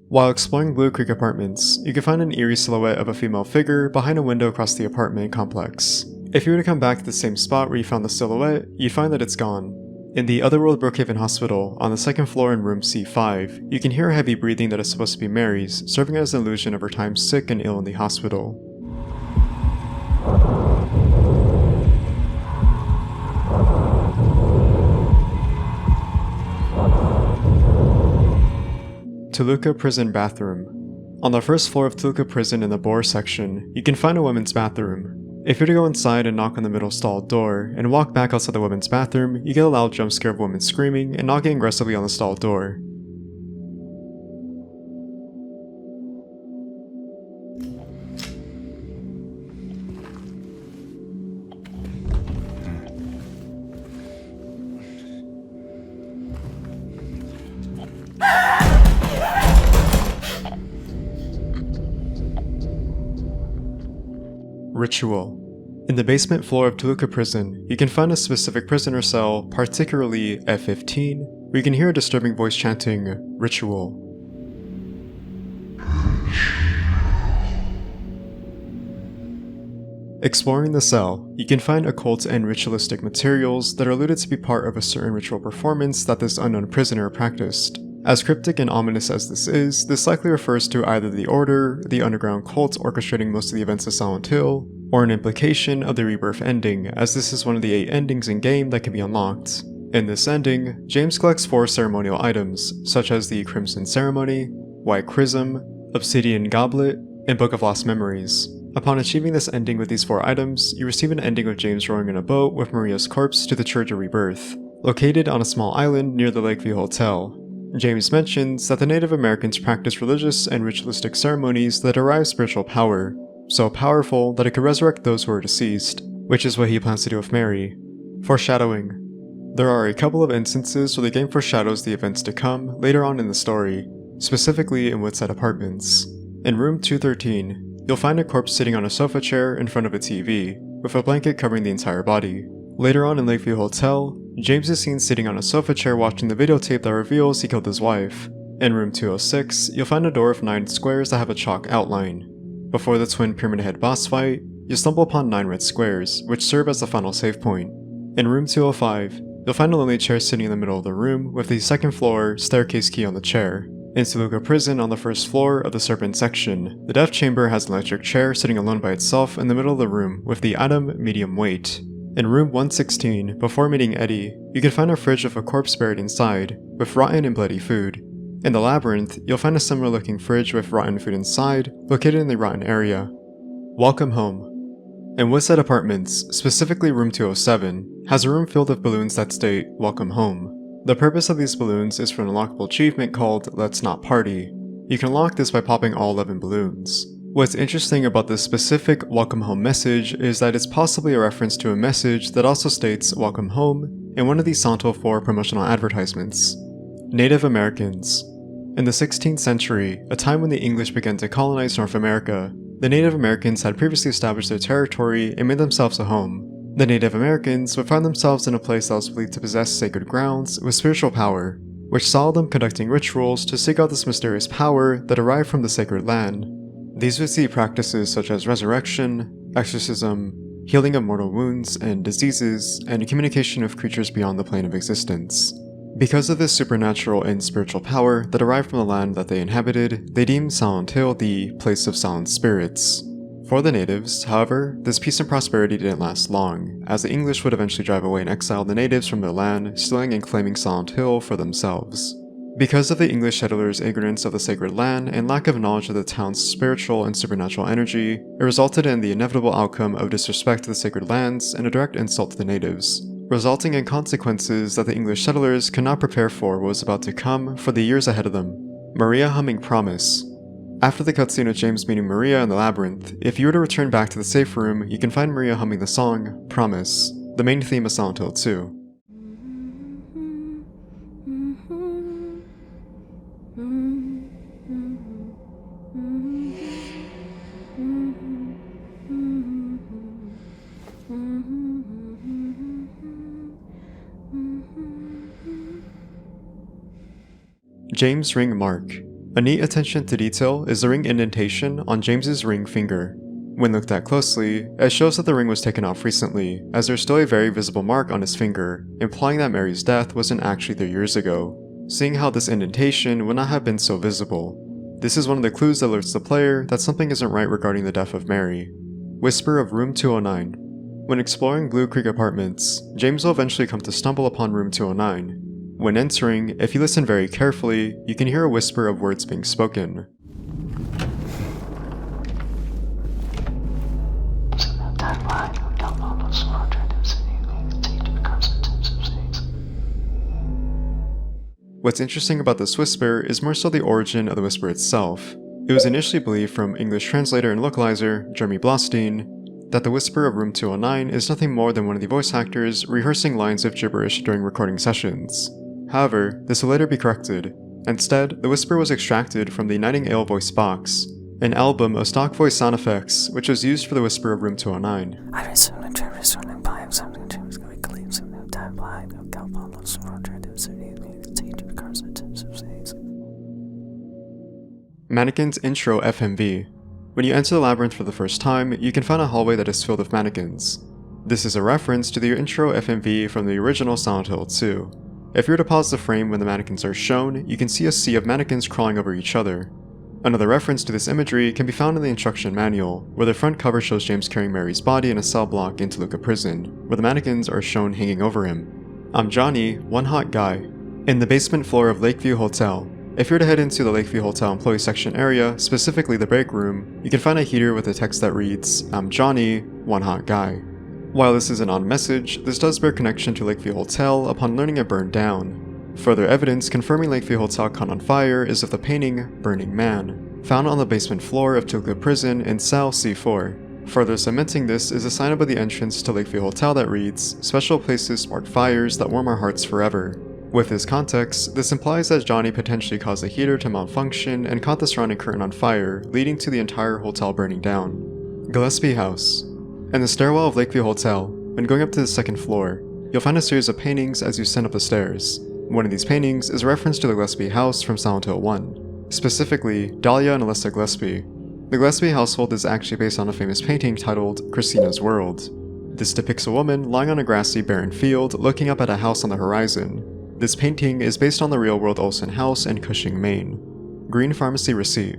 While exploring Blue Creek Apartments, you can find an eerie silhouette of a female figure behind a window across the apartment complex. If you were to come back to the same spot where you found the silhouette, you'd find that it's gone. In the Otherworld Brookhaven Hospital, on the second floor in room C5, you can hear a heavy breathing that is supposed to be Mary's, serving as an illusion of her time sick and ill in the hospital. Toluca Prison Bathroom. On the first floor of Toluca Prison in the Boer section, you can find a women's bathroom. If you're to go inside and knock on the middle stall door, and walk back outside the women's bathroom, you get a loud jump scare of women screaming and knocking aggressively on the stall door. Ritual. In the basement floor of Toluca Prison, you can find a specific prisoner cell, particularly F15, where you can hear a disturbing voice chanting, "Ritual." Exploring the cell, you can find occult and ritualistic materials that are alluded to be part of a certain ritual performance that this unknown prisoner practiced. As cryptic and ominous as this is, this likely refers to either the Order, the underground cult orchestrating most of the events of Silent Hill, or an implication of the Rebirth ending, as this is one of the 8 endings in-game that can be unlocked. In this ending, James collects 4 ceremonial items, such as the Crimson Ceremony, White Chrism, Obsidian Goblet, and Book of Lost Memories. Upon achieving this ending with these 4 items, you receive an ending of James rowing in a boat with Maria's corpse to the Church of Rebirth, located on a small island near the Lakeview Hotel. James mentions that the Native Americans practiced religious and ritualistic ceremonies that derive spiritual power, so powerful that it could resurrect those who are deceased, which is what he plans to do with Mary. Foreshadowing. There are a couple of instances where the game foreshadows the events to come later on in the story, specifically in Woodside Apartments. In room 213, you'll find a corpse sitting on a sofa chair in front of a TV, with a blanket covering the entire body. Later on in Lakeview Hotel, James is seen sitting on a sofa chair watching the videotape that reveals he killed his wife. In room 206, you'll find a door of 9 squares that have a chalk outline. Before the twin Pyramid Head boss fight, you stumble upon 9 red squares, which serve as the final save point. In room 205, you'll find a lonely chair sitting in the middle of the room with the second floor staircase key on the chair. In Toluca Prison on the first floor of the Serpent section, the death chamber has an electric chair sitting alone by itself in the middle of the room with the item medium weight. In room 116, before meeting Eddie, you can find a fridge with a corpse buried inside, with rotten and bloody food. In the labyrinth, you'll find a similar looking fridge with rotten food inside, located in the rotten area. Welcome home. In Woodside Apartments, specifically room 207, has a room filled with balloons that state, "Welcome home." The purpose of these balloons is for an unlockable achievement called Let's Not Party. You can unlock this by popping all 11 balloons. What's interesting about this specific Welcome Home message is that it's possibly a reference to a message that also states Welcome Home in one of the Silent Hill 4 promotional advertisements. Native Americans. In the 16th century, a time when the English began to colonize North America, the Native Americans had previously established their territory and made themselves a home. The Native Americans would find themselves in a place that was believed to possess sacred grounds with spiritual power, which saw them conducting rituals to seek out this mysterious power that arrived from the sacred land. These would see practices such as resurrection, exorcism, healing of mortal wounds and diseases, and communication with creatures beyond the plane of existence. Because of this supernatural and spiritual power that arrived from the land that they inhabited, they deemed Silent Hill the place of silent spirits. For the natives, however, this peace and prosperity didn't last long, as the English would eventually drive away and exile the natives from their land, stealing and claiming Silent Hill for themselves. Because of the English settlers' ignorance of the sacred land and lack of knowledge of the town's spiritual and supernatural energy, it resulted in the inevitable outcome of disrespect to the sacred lands and a direct insult to the natives, resulting in consequences that the English settlers could not prepare for what was about to come for the years ahead of them. Maria humming Promise. After the cutscene of James meeting Maria in the labyrinth, if you were to return back to the safe room, you can find Maria humming the song, Promise, the main theme of Silent Hill 2. James Ring Mark. A neat attention to detail is the ring indentation on James's ring finger. When looked at closely, it shows that the ring was taken off recently, as there's still a very visible mark on his finger, implying that Mary's death wasn't actually 3 years ago, seeing how this indentation would not have been so visible. This is one of the clues that alerts the player that something isn't right regarding the death of Mary. Whisper of Room 209. When exploring Blue Creek Apartments, James will eventually come to stumble upon Room 209. When entering, if you listen very carefully, you can hear a whisper of words being spoken. What's interesting about this whisper is more so the origin of the whisper itself. It was initially believed from English translator and localizer Jeremy Blostein that the whisper of Room 209 is nothing more than one of the voice actors rehearsing lines of gibberish during recording sessions. However, this will later be corrected. Instead, the whisper was extracted from the Nightingale voice box, an album of stock voice sound effects which was used for the whisper of Room 209. Mannequins Intro FMV. When you enter the labyrinth for the first time, you can find a hallway that is filled with mannequins. This is a reference to the intro FMV from the original Silent Hill 2. If you were to pause the frame when the mannequins are shown, you can see a sea of mannequins crawling over each other. Another reference to this imagery can be found in the instruction manual, where the front cover shows James carrying Mary's body in a cell block in Toluca Prison, where the mannequins are shown hanging over him. I'm Johnny, one hot guy. In the basement floor of Lakeview Hotel. If you were to head into the Lakeview Hotel employee section area, specifically the break room, you can find a heater with a text that reads, I'm Johnny, one hot guy. While this is an odd message, this does bear connection to Lakeview Hotel upon learning it burned down. Further evidence confirming Lakeview Hotel caught on fire is of the painting Burning Man, found on the basement floor of Tokyo Prison in cell C4. Further cementing this is a sign above the entrance to Lakeview Hotel that reads, "Special places spark fires that warm our hearts forever." With this context, this implies that Johnny potentially caused the heater to malfunction and caught the surrounding curtain on fire, leading to the entire hotel burning down. Gillespie House. In the stairwell of Lakeview Hotel, when going up to the second floor, you'll find a series of paintings as you ascend up the stairs. One of these paintings is a reference to the Gillespie house from Silent Hill 1, specifically Dahlia and Alyssa Gillespie. The Gillespie household is actually based on a famous painting titled Christina's World. This depicts a woman lying on a grassy, barren field looking up at a house on the horizon. This painting is based on the real-world Olsen house in Cushing, Maine. Green Pharmacy Receipt.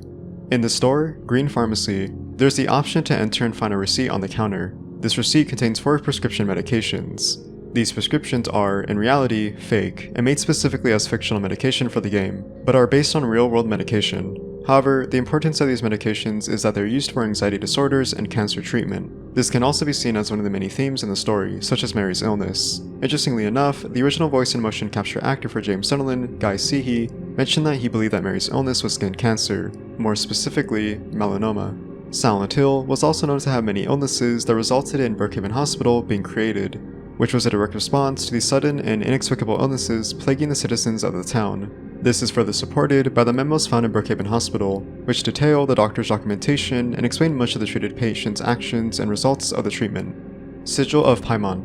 In the store, Green Pharmacy, there's the option to enter and find a receipt on the counter. This receipt contains 4 prescription medications. These prescriptions are, in reality, fake, and made specifically as fictional medication for the game, but are based on real-world medication. However, the importance of these medications is that they're used for anxiety disorders and cancer treatment. This can also be seen as one of the many themes in the story, such as Mary's illness. Interestingly enough, the original voice and motion capture actor for James Sunderland, Guy Seehee, mentioned that he believed that Mary's illness was skin cancer, more specifically, melanoma. Silent Hill was also known to have many illnesses that resulted in Brookhaven Hospital being created, which was a direct response to the sudden and inexplicable illnesses plaguing the citizens of the town. This is further supported by the memos found in Brookhaven Hospital, which detail the doctor's documentation and explain much of the treated patient's actions and results of the treatment. Sigil of Paimon.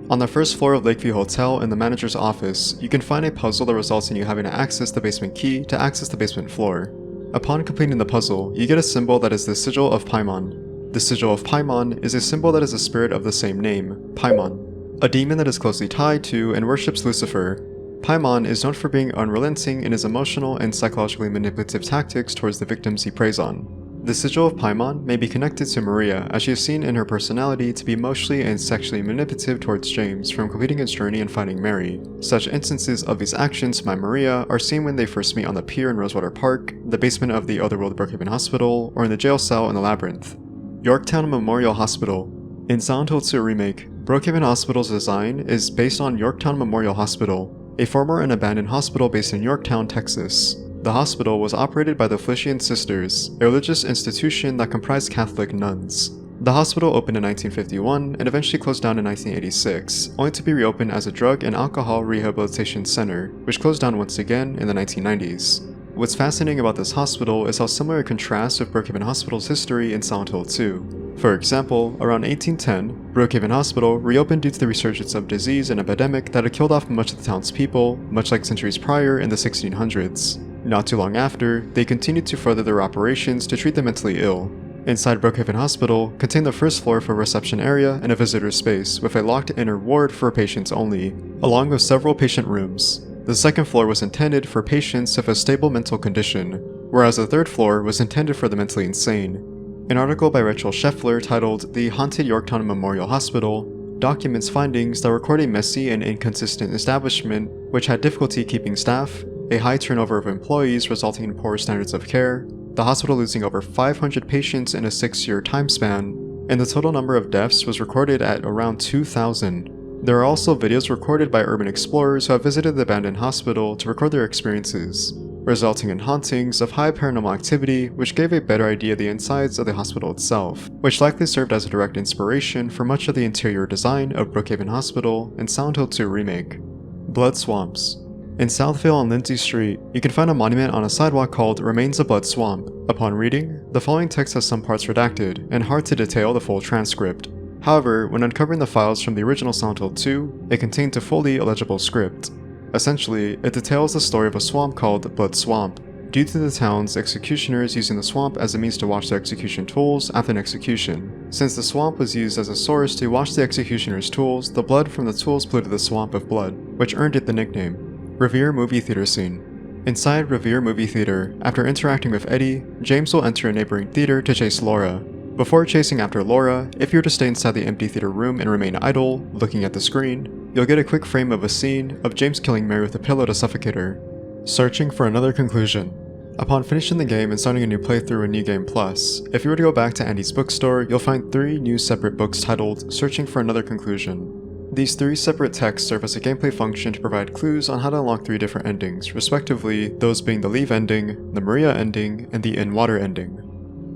On the first floor of Lakeview Hotel in the manager's office, you can find a puzzle that results in you having to access the basement key to access the basement floor. Upon completing the puzzle, you get a symbol that is the Sigil of Paimon. The Sigil of Paimon is a symbol that is the spirit of the same name, Paimon, a demon that is closely tied to and worships Lucifer. Paimon is known for being unrelenting in his emotional and psychologically manipulative tactics towards the victims he preys on. The Sigil of Paimon may be connected to Maria, as she is seen in her personality to be emotionally and sexually manipulative towards James from completing his journey and finding Mary. Such instances of these actions by Maria are seen when they first meet on the pier in Rosewater Park, the basement of the Otherworld Brookhaven Hospital, or in the jail cell in the Labyrinth. Yorktown Memorial Hospital. In Silent Hill 2 Remake, Brookhaven Hospital's design is based on Yorktown Memorial Hospital, a former and abandoned hospital based in Yorktown, Texas. The hospital was operated by the Felician Sisters, a religious institution that comprised Catholic nuns. The hospital opened in 1951 and eventually closed down in 1986, only to be reopened as a drug and alcohol rehabilitation center, which closed down once again in the 1990s. What's fascinating about this hospital is how similar it contrasts with Brookhaven Hospital's history in Silent Hill 2. For example, around 1810, Brookhaven Hospital reopened due to the resurgence of disease and epidemic that had killed off much of the town's people, much like centuries prior in the 1600s. Not too long after, they continued to further their operations to treat the mentally ill. Inside Brookhaven Hospital contained the first floor for a reception area and a visitor space with a locked inner ward for patients only, along with several patient rooms. The second floor was intended for patients with a stable mental condition, whereas the third floor was intended for the mentally insane. An article by Rachel Scheffler titled The Haunted Yorktown Memorial Hospital documents findings that record a messy and inconsistent establishment which had difficulty keeping staff, a high turnover of employees resulting in poor standards of care, the hospital losing over 500 patients in a 6-year time span, and the total number of deaths was recorded at around 2,000. There are also videos recorded by urban explorers who have visited the abandoned hospital to record their experiences, resulting in hauntings of high paranormal activity which gave a better idea of the insides of the hospital itself, which likely served as a direct inspiration for much of the interior design of Brookhaven Hospital and Silent Hill 2 Remake. Blood Swamps. In Southville on Lindsay Street, you can find a monument on a sidewalk called Remains of Blood Swamp. Upon reading, the following text has some parts redacted and hard to detail the full transcript. However, when uncovering the files from the original Silent Hill 2, it contained a fully illegible script. Essentially, it details the story of a swamp called Blood Swamp, due to the town's executioners using the swamp as a means to wash their execution tools after an execution. Since the swamp was used as a source to wash the executioner's tools, the blood from the tools polluted the swamp of blood, which earned it the nickname. Revere Movie Theater Scene. Inside Revere Movie Theater, after interacting with Eddie, James will enter a neighboring theater to chase Laura. Before chasing after Laura, if you were to stay inside the empty theater room and remain idle, looking at the screen, you'll get a quick frame of a scene of James killing Mary with a pillow to suffocate her. Searching for another conclusion. Upon finishing the game and starting a new playthrough in New Game Plus, if you were to go back to Andy's bookstore, you'll find 3 new separate books titled Searching for Another Conclusion. These 3 separate texts serve as a gameplay function to provide clues on how to unlock 3 different endings, respectively, those being the Leave ending, the Maria ending, and the In Water ending.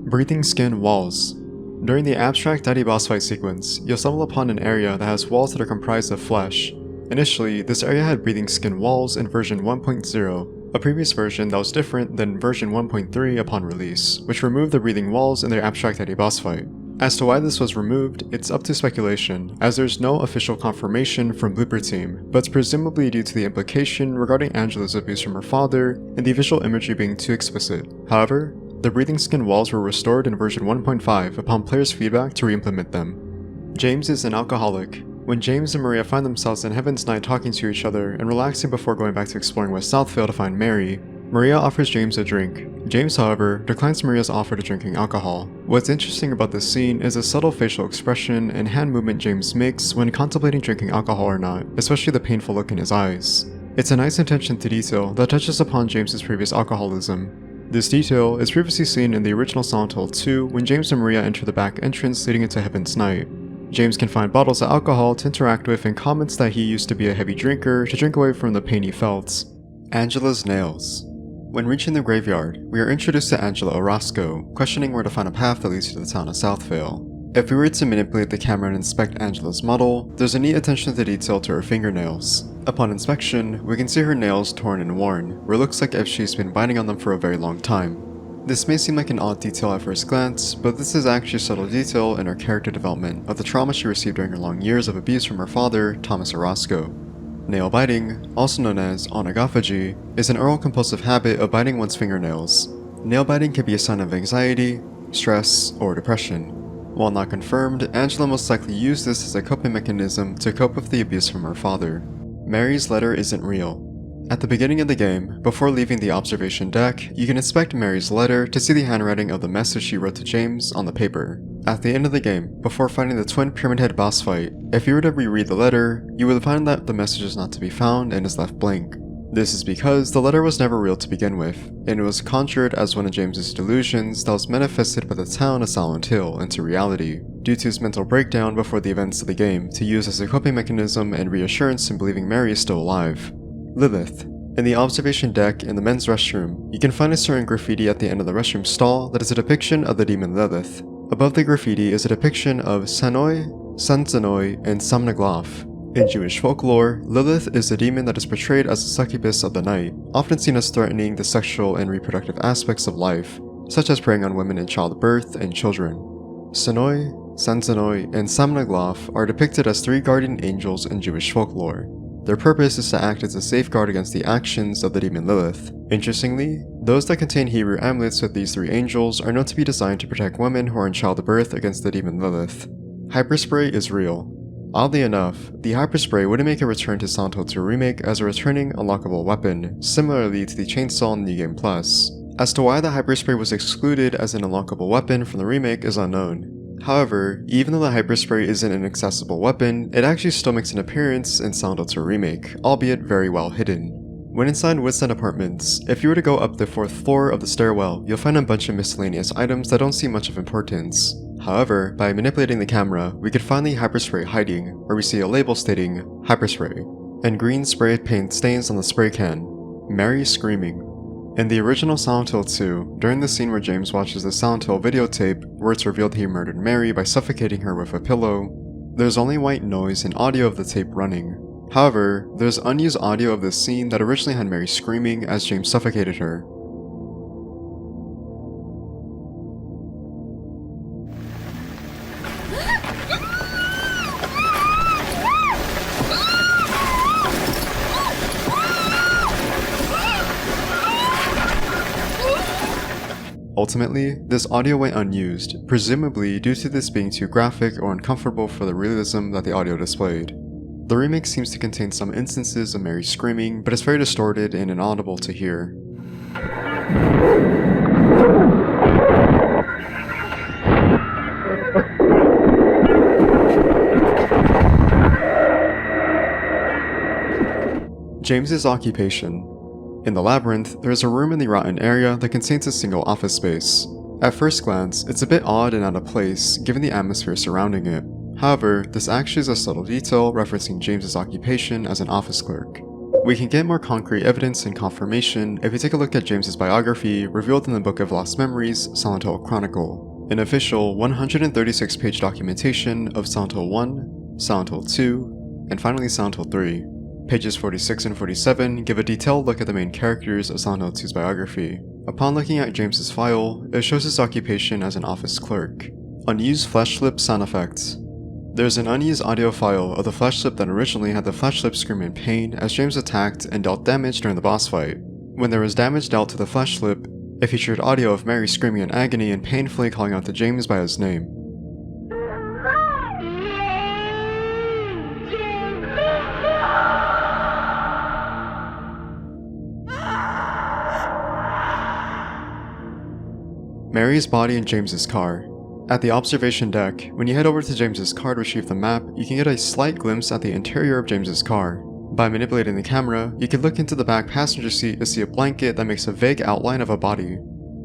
Breathing Skin Walls. During the abstract daddy boss fight sequence, you'll stumble upon an area that has walls that are comprised of flesh. Initially, this area had breathing skin walls in version 1.0, a previous version that was different than version 1.3 upon release, which removed the breathing walls in their abstract daddy boss fight. As to why this was removed, it's up to speculation, as there's no official confirmation from Blooper Team, but it's presumably due to the implication regarding Angela's abuse from her father and the visual imagery being too explicit. However, the breathing skin walls were restored in version 1.5 upon players' feedback to re-implement them. James is an alcoholic. When James and Maria find themselves in Heaven's Night talking to each other and relaxing before going back to exploring West Southvale to find Mary, Maria offers James a drink. James, however, declines Maria's offer to drinking alcohol. What's interesting about this scene is the subtle facial expression and hand movement James makes when contemplating drinking alcohol or not, especially the painful look in his eyes. It's a nice attention to detail that touches upon James's previous alcoholism. This detail is previously seen in the original Silent Hill 2 when James and Maria enter the back entrance leading into Heaven's Night. James can find bottles of alcohol to interact with and comments that he used to be a heavy drinker to drink away from the pain he felt. Angela's Nails. When reaching the graveyard, we are introduced to Angela Orozco, questioning where to find a path that leads to the town of Southvale. If we were to manipulate the camera and inspect Angela's model, there's a neat attention to detail to her fingernails. Upon inspection, we can see her nails torn and worn, where it looks like if she's been biting on them for a very long time. This may seem like an odd detail at first glance, but this is actually a subtle detail in her character development of the trauma she received during her long years of abuse from her father, Thomas Orozco. Nail biting, also known as onagophagy, is an oral compulsive habit of biting one's fingernails. Nail biting can be a sign of anxiety, stress, or depression. While not confirmed, Angela most likely used this as a coping mechanism to cope with the abuse from her father. Mary's letter isn't real. At the beginning of the game, before leaving the observation deck, you can inspect Mary's letter to see the handwriting of the message she wrote to James on the paper. At the end of the game, before fighting the Twin Pyramid Head boss fight, if you were to reread the letter, you would find that the message is not to be found and is left blank. This is because the letter was never real to begin with, and it was conjured as one of James's delusions that was manifested by the town of Silent Hill into reality, due to his mental breakdown before the events of the game to use as a coping mechanism and reassurance in believing Mary is still alive. Lilith. In the observation deck in the men's restroom, you can find a certain graffiti at the end of the restroom stall that is a depiction of the demon Lilith. Above the graffiti is a depiction of Sanoi, Sanzanoi, and Samnagloth. In Jewish folklore, Lilith is a demon that is portrayed as the succubus of the night, often seen as threatening the sexual and reproductive aspects of life, such as preying on women in childbirth and children. Sanoi, Sanzanoi, and Samnagloth are depicted as 3 guardian angels in Jewish folklore. Their purpose is to act as a safeguard against the actions of the demon Lilith. Interestingly, those that contain Hebrew amulets with these 3 angels are known to be designed to protect women who are in childbirth against the demon Lilith. Hyperspray is real. Oddly enough, the Hyperspray wouldn't make a return to Silent Hill 2 Remake as a returning unlockable weapon, similarly to the chainsaw in New Game Plus. As to why the Hyperspray was excluded as an unlockable weapon from the remake is unknown. However, even though the Hyperspray isn't an accessible weapon, it actually still makes an appearance in Silent Hill 2 Remake, albeit very well hidden. When inside Woods End Apartments, if you were to go up the 4th floor of the stairwell, you'll find a bunch of miscellaneous items that don't seem much of importance. However, by manipulating the camera, we could find the Hyperspray hiding, where we see a label stating Hyperspray, and green spray paint stains on the spray can. Mary screaming. In the original Silent Hill 2, during the scene where James watches the Silent Hill videotape, where it's revealed he murdered Mary by suffocating her with a pillow, there's only white noise and audio of the tape running. However, there's unused audio of this scene that originally had Mary screaming as James suffocated her. Ultimately, this audio went unused, presumably due to this being too graphic or uncomfortable for the realism that the audio displayed. The remake seems to contain some instances of Mary screaming, but it's very distorted and inaudible to hear. James's occupation. In the labyrinth, there is a room in the rotten area that contains a single office space. At first glance, it's a bit odd and out of place given the atmosphere surrounding it. However, this actually is a subtle detail referencing James's occupation as an office clerk. We can get more concrete evidence and confirmation if we take a look at James's biography revealed in the Book of Lost Memories, Silent Hill Chronicle, an official 136-page documentation of Silent Hill 1, Silent Hill 2, and finally Silent Hill 3. Pages 46 and 47 give a detailed look at the main characters of Silent Hill 2's biography. Upon looking at James's file, it shows his occupation as an office clerk. Unused flesh lip sound effects. There's an unused audio file of the flesh lip that originally had the flesh lip scream in pain as James attacked and dealt damage during the boss fight. When there was damage dealt to the flesh lip, it featured audio of Mary screaming in agony and painfully calling out to James by his name. Mary's body in James's car. At the observation deck, when you head over to James's car to retrieve the map, you can get a slight glimpse at the interior of James's car. By manipulating the camera, you can look into the back passenger seat to see a blanket that makes a vague outline of a body.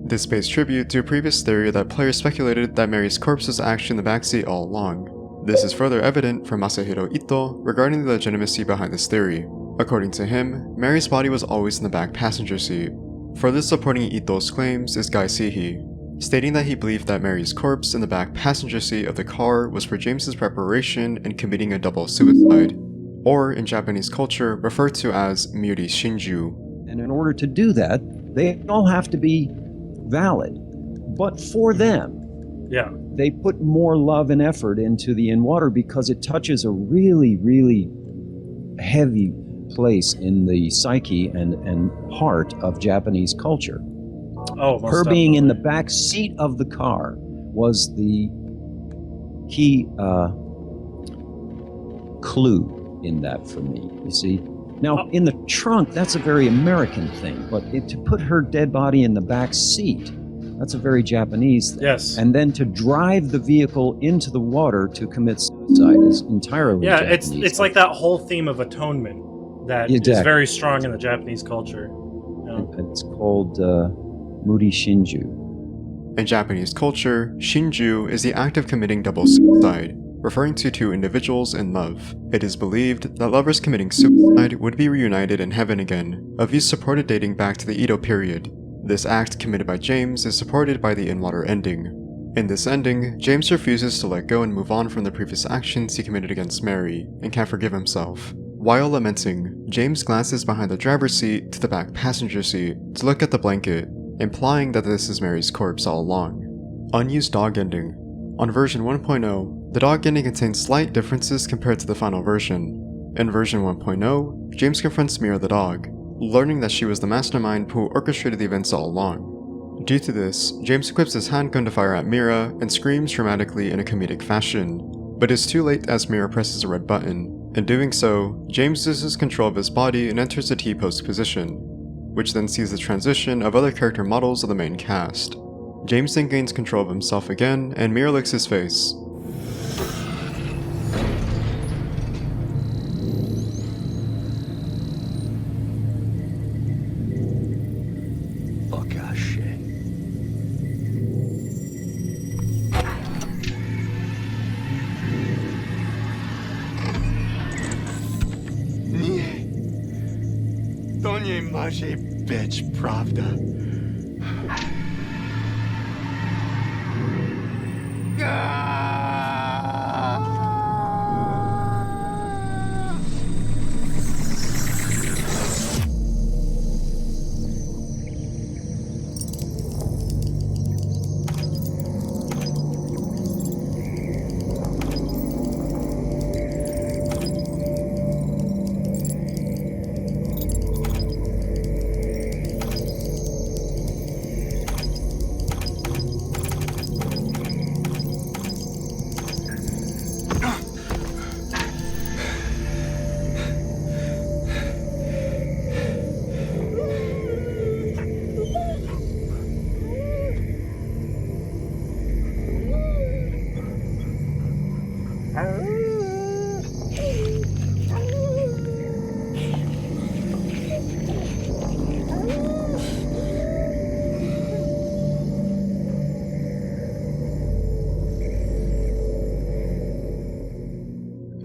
This pays tribute to a previous theory that players speculated that Mary's corpse was actually in the backseat all along. This is further evident from Masahiro Ito regarding the legitimacy behind this theory. According to him, Mary's body was always in the back passenger seat. Further supporting Ito's claims is Guy Seehee, stating that he believed that Mary's corpse in the back passenger seat of the car was for James's preparation in committing a double suicide, or in Japanese culture referred to as Myuri Shinju. And in order to do that, they all have to be valid. But for them, they put more love and effort into the in-water because it touches a really, really heavy place in the psyche and heart of Japanese culture. Oh, her being in the back seat of the car was the key clue in that for me, you see. Now, in the trunk, that's a very American thing, but to put her dead body in the back seat, that's a very Japanese thing. Yes. And then to drive the vehicle into the water to commit suicide is entirely Japanese. it's like that whole theme of atonement that is very strong in the Japanese culture. It's called Muri Shinju. In Japanese culture, Shinju is the act of committing double suicide, referring to two individuals in love. It is believed that lovers committing suicide would be reunited in heaven again, a view supported dating back to the Edo period. This act committed by James is supported by the in-water ending. In this ending, James refuses to let go and move on from the previous actions he committed against Mary, and can't forgive himself. While lamenting, James glances behind the driver's seat to the back passenger seat to look at the blanket, implying that this is Mary's corpse all along. Unused dog ending. On version 1.0, the dog ending contains slight differences compared to the final version. In version 1.0, James confronts Mira the dog, learning that she was the mastermind who orchestrated the events all along. Due to this, James equips his handgun to fire at Mira and screams dramatically in a comedic fashion, but it's too late as Mira presses a red button. In doing so, James loses control of his body and enters the T-pose position, which then sees the transition of other character models of the main cast. James then gains control of himself again, and Mira licks his face. Fuck ass shit. To nie może być prawda.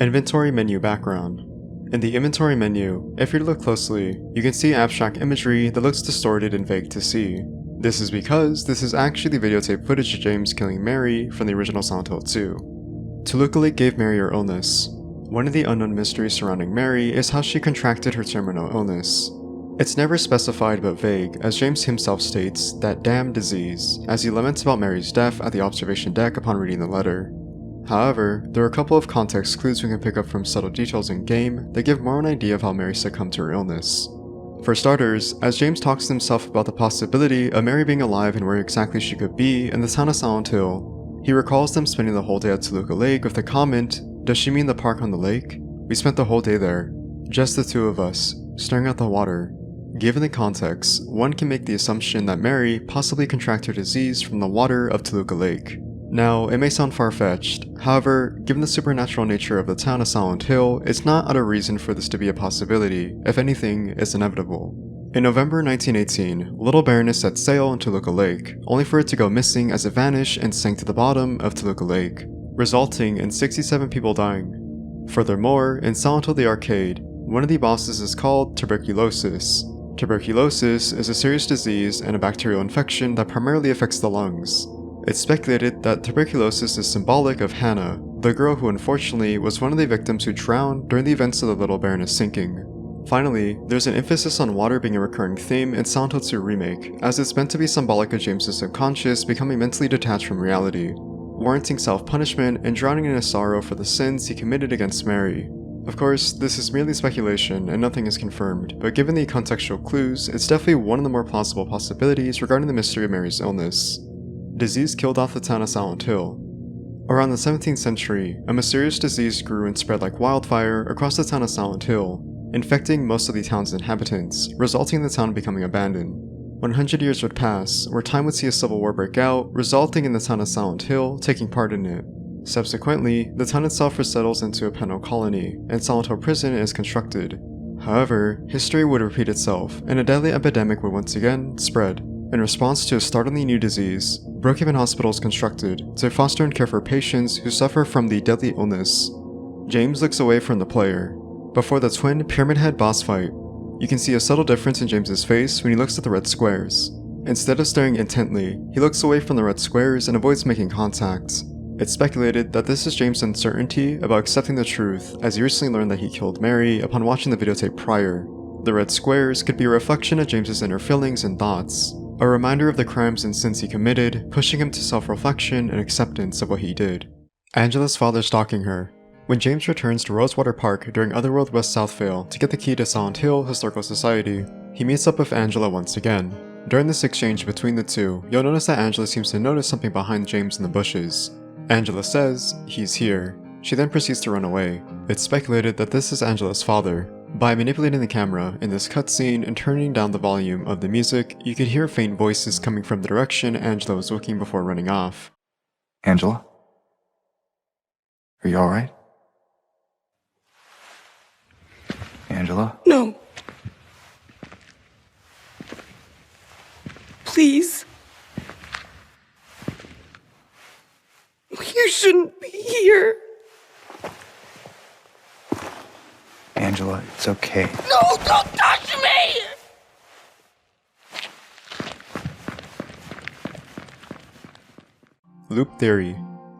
Inventory menu background. In the inventory menu, if you look closely, you can see abstract imagery that looks distorted and vague to see. This is because this is actually the videotape footage of James killing Mary from the original Silent Hill 2. Toluca Lake gave Mary her illness. One of the unknown mysteries surrounding Mary is how she contracted her terminal illness. It's never specified but vague, as James himself states that damn disease, as he laments about Mary's death at the observation deck upon reading the letter. However, there are a couple of context clues we can pick up from subtle details in-game that give more an idea of how Mary succumbed to her illness. For starters, as James talks to himself about the possibility of Mary being alive and where exactly she could be in the town of Silent Hill, he recalls them spending the whole day at Toluca Lake with the comment, "Does she mean the park on the lake? We spent the whole day there. Just the two of us, staring at the water." Given the context, one can make the assumption that Mary possibly contracted her disease from the water of Toluca Lake. Now, it may sound far-fetched, however, given the supernatural nature of the town of Silent Hill, it's not out of reason for this to be a possibility. If anything, it's inevitable. In November 1918, Little Baroness set sail in Toluca Lake, only for it to go missing as it vanished and sank to the bottom of Toluca Lake, resulting in 67 people dying. Furthermore, in Silent Hill the Arcade, one of the bosses is called tuberculosis. Tuberculosis is a serious disease and a bacterial infection that primarily affects the lungs. It's speculated that tuberculosis is symbolic of Hannah, the girl who unfortunately was one of the victims who drowned during the events of the Little Baroness sinking. Finally, there's an emphasis on water being a recurring theme in Silent Hill 2 Remake, as it's meant to be symbolic of James's subconscious becoming mentally detached from reality, warranting self-punishment and drowning in his sorrow for the sins he committed against Mary. Of course, this is merely speculation and nothing is confirmed, but given the contextual clues, it's definitely one of the more plausible possibilities regarding the mystery of Mary's illness. Disease killed off the town of Silent Hill. Around the 17th century, a mysterious disease grew and spread like wildfire across the town of Silent Hill, infecting most of the town's inhabitants, resulting in the town becoming abandoned. 100 years would pass, where time would see a civil war break out, resulting in the town of Silent Hill taking part in it. Subsequently, the town itself resettles into a penal colony, and Silent Hill Prison is constructed. However, history would repeat itself, and a deadly epidemic would once again spread. In response to a startlingly new disease, Brookhaven Hospital is constructed to foster and care for patients who suffer from the deadly illness. James looks away from the player. Before the twin Pyramid Head boss fight, you can see a subtle difference in James's face when he looks at the red squares. Instead of staring intently, he looks away from the red squares and avoids making contact. It's speculated that this is James' uncertainty about accepting the truth, as he recently learned that he killed Mary upon watching the videotape prior. The red squares could be a reflection of James' inner feelings and thoughts, a reminder of the crimes and sins he committed, pushing him to self-reflection and acceptance of what he did. Angela's father stalking her. When James returns to Rosewater Park during Otherworld West Southvale to get the key to Silent Hill Historical Society, he meets up with Angela once again. During this exchange between the two, you'll notice that Angela seems to notice something behind James in the bushes. Angela says, "He's here." She then proceeds to run away. It's speculated that this is Angela's father. By manipulating the camera in this cutscene and turning down the volume of the music, you could hear faint voices coming from the direction Angela was looking before running off. Angela? Are you alright? Angela? No. Please. You shouldn't be here. Angela, it's okay. No, don't touch me! Loop theory.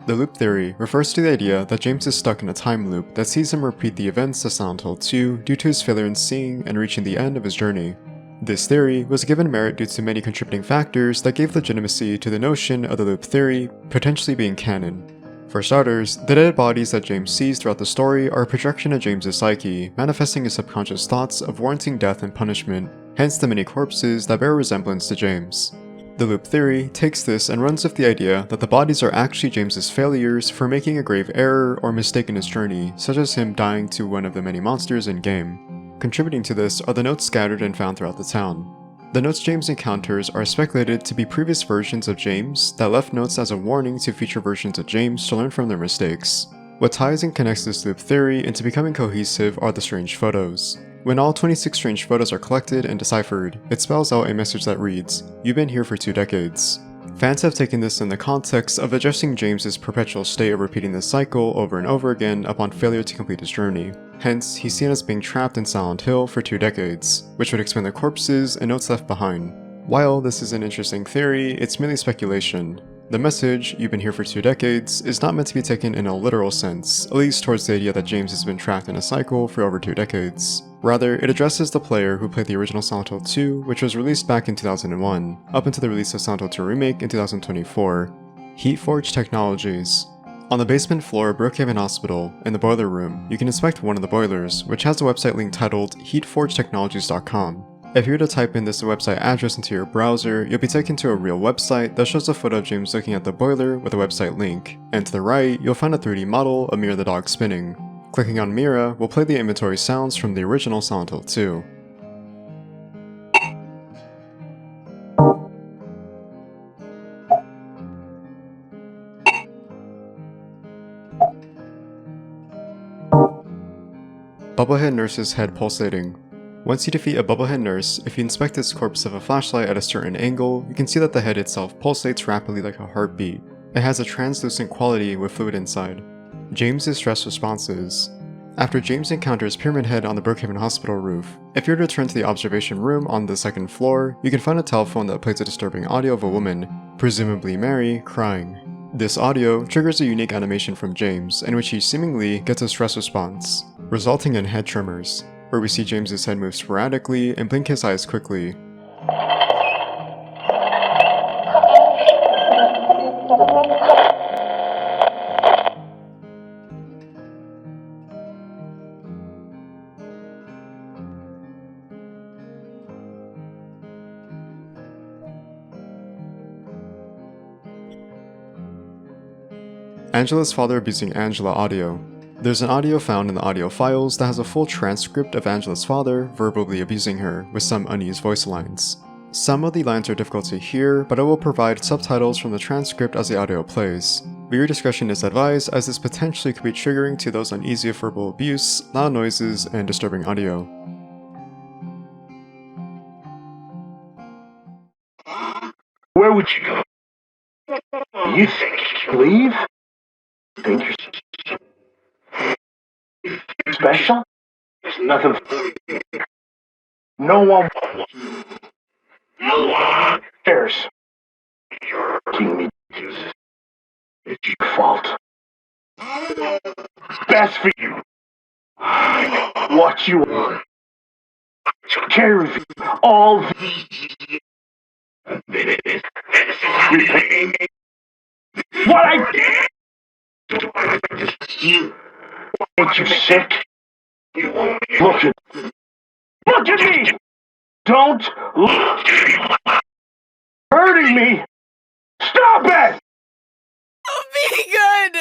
The loop theory refers to the idea that James is stuck in a time loop that sees him repeat the events of Silent Hill 2 due to his failure in seeing and reaching the end of his journey. This theory was given merit due to many contributing factors that gave legitimacy to the notion of the loop theory potentially being canon. For starters, the dead bodies that James sees throughout the story are a projection of James's psyche, manifesting his subconscious thoughts of warranting death and punishment, hence the many corpses that bear a resemblance to James. The loop theory takes this and runs with the idea that the bodies are actually James's failures for making a grave error or mistake in his journey, such as him dying to one of the many monsters in-game. Contributing to this are the notes scattered and found throughout the town. The notes James encounters are speculated to be previous versions of James that left notes as a warning to future versions of James to learn from their mistakes. What ties and connects this loop theory into becoming cohesive are the strange photos. When all 26 strange photos are collected and deciphered, it spells out a message that reads, "You've been here for 2 decades." Fans have taken this in the context of addressing James's perpetual state of repeating this cycle over and over again upon failure to complete his journey. Hence, he's seen as being trapped in Silent Hill for 2 decades, which would explain the corpses and notes left behind. While this is an interesting theory, it's merely speculation. The message, "you've been here for 2 decades," is not meant to be taken in a literal sense, at least towards the idea that James has been trapped in a cycle for over 2 decades. Rather, it addresses the player who played the original Silent Hill 2, which was released back in 2001, up until the release of Silent Hill 2 Remake in 2024. Heatforged Technologies. On the basement floor of Brookhaven Hospital, in the boiler room, you can inspect one of the boilers, which has a website link titled heatforgedtechnologies.com. If you were to type in this website address into your browser, you'll be taken to a real website that shows a photo of James looking at the boiler with a website link, and to the right, you'll find a 3D model of Mira the dog spinning. Clicking on Mira will play the inventory sounds from the original Silent Hill 2. Bubblehead Nurse's head pulsating. Once you defeat a Bubblehead Nurse, if you inspect its corpse with a flashlight at a certain angle, you can see that the head itself pulsates rapidly like a heartbeat. It has a translucent quality with fluid inside. James's stress responses. After James encounters Pyramid Head on the Brookhaven Hospital roof, if you were to return to the observation room on the 2nd floor, you can find a telephone that plays a disturbing audio of a woman, presumably Mary, crying. This audio triggers a unique animation from James, in which he seemingly gets a stress response, resulting in head tremors, where we see James's head move sporadically and blink his eyes quickly. Angela's father abusing Angela audio. There's an audio found in the audio files that has a full transcript of Angela's father verbally abusing her with some unused voice lines. Some of the lines are difficult to hear, but I will provide subtitles from the transcript as the audio plays. Viewer discretion is advised, as this potentially could be triggering to those uneasy with verbal abuse, loud noises, and disturbing audio. Where would you go? You think you leave? Think you're special? There's nothing for you. No one cares. You're hurting me. It's your fault. Best for you. What you want. Take care of you. All repaying what I did. Ain't you sick? Look at me! Don't look! Hurting me! Stop it! I'll be good!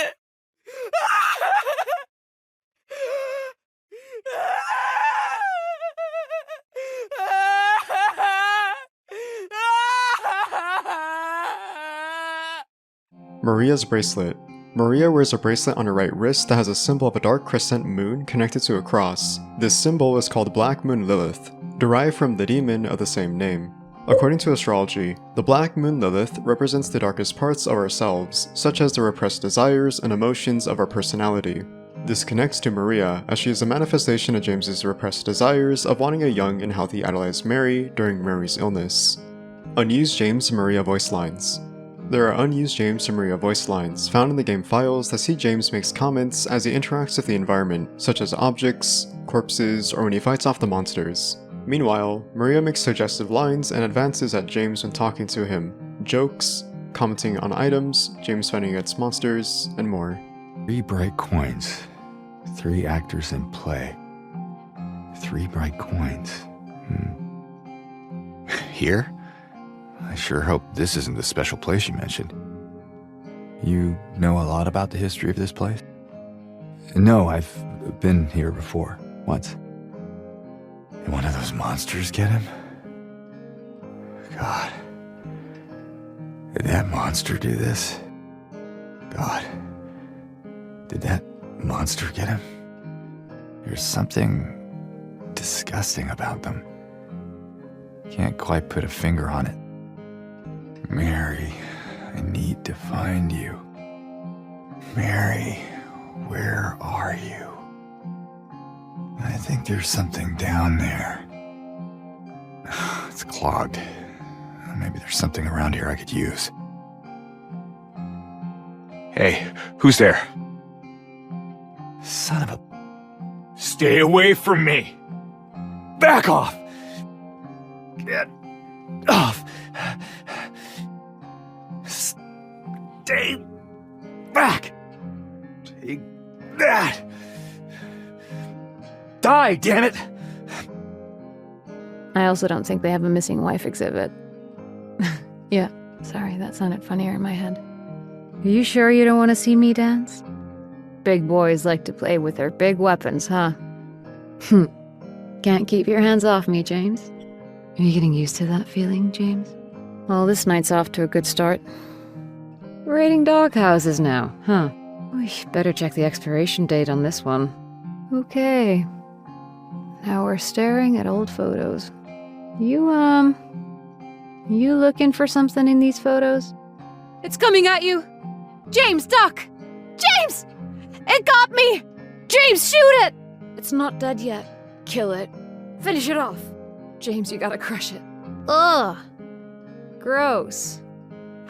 Maria's bracelet. Maria wears a bracelet on her right wrist that has a symbol of a dark crescent moon connected to a cross. This symbol is called Black Moon Lilith, derived from the demon of the same name. According to astrology, the Black Moon Lilith represents the darkest parts of ourselves, such as the repressed desires and emotions of our personality. This connects to Maria, as she is a manifestation of James's repressed desires of wanting a young and healthy idolized Mary during Mary's illness. Unused James and Maria voice lines. There are unused James and Maria voice lines found in the game files that see James makes comments as he interacts with the environment, such as objects, corpses, or when he fights off the monsters. Meanwhile, Maria makes suggestive lines and advances at James when talking to him, jokes, commenting on items, James fighting against monsters, and more. 3 bright coins. 3 actors in play. 3 bright coins. Here? I sure hope this isn't the special place you mentioned. You know a lot about the history of this place? No, I've been here before, once. Did one of those monsters get him? God. Did that monster do this? God. Did that monster get him? There's something disgusting about them. Can't quite put a finger on it. Mary. I need to find you. Mary, where are you? I think there's something down there. It's clogged. Maybe there's something around here I could use. Hey, who's there? Son of a... Stay away from me! Back off! Get off! Stay back! Take that! Die, damn it! I also don't think they have a missing wife exhibit. Yeah, sorry, that sounded funnier in my head. Are you sure you don't want to see me dance? Big boys like to play with their big weapons, huh? Can't keep your hands off me, James. Are you getting used to that feeling, James? Well, this night's off to a good start. Raiding doghouses now, huh? We better check the expiration date on this one. Okay. Now we're staring at old photos. You looking for something in these photos? It's coming at you! James, duck! James! It got me! James, shoot it! It's not dead yet. Kill it. Finish it off. James, you gotta crush it. Ugh. Gross.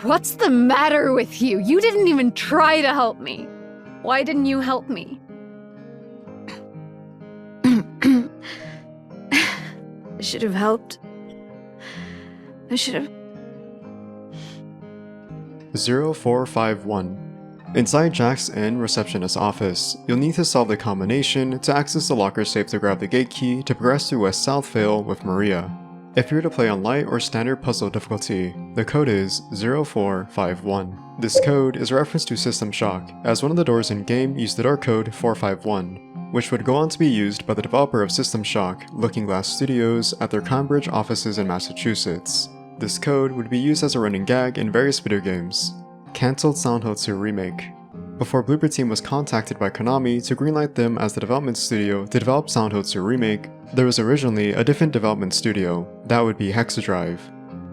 What's the matter with you? You didn't even try to help me. Why didn't you help me? I should have helped. I should have... 0451. Inside Jack's Inn receptionist's office, you'll need to solve the combination to access the locker safe to grab the gate key to progress through West Southvale with Maria. If you're to play on light or standard puzzle difficulty, the code is 0451. This code is a reference to System Shock, as one of the doors in-game used the door code 451, which would go on to be used by the developer of System Shock, Looking Glass Studios, at their Cambridge offices in Massachusetts. This code would be used as a running gag in various video games. Cancelled Silent Hill 2 Remake. Before Bloober Team was contacted by Konami to greenlight them as the development studio to develop Silent Hill 2 Remake, there was originally a different development studio, that would be Hexadrive.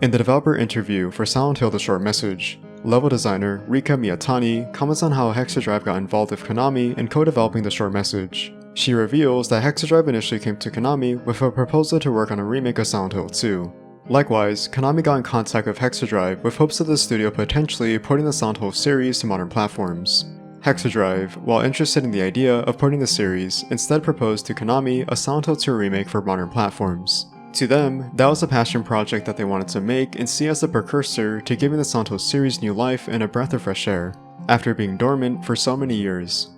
In the developer interview for Silent Hill The Short Message, level designer Rika Miyatani comments on how Hexadrive got involved with Konami in co-developing The Short Message. She reveals that Hexadrive initially came to Konami with a proposal to work on a remake of Silent Hill 2. Likewise, Konami got in contact with Hexadrive with hopes of the studio potentially porting the Silent Hill series to modern platforms. Hexadrive, while interested in the idea of porting the series, instead proposed to Konami a Silent Hill 2 remake for modern platforms. To them, that was a passion project that they wanted to make and see as the precursor to giving the Silent Hill series new life and a breath of fresh air, after being dormant for so many years.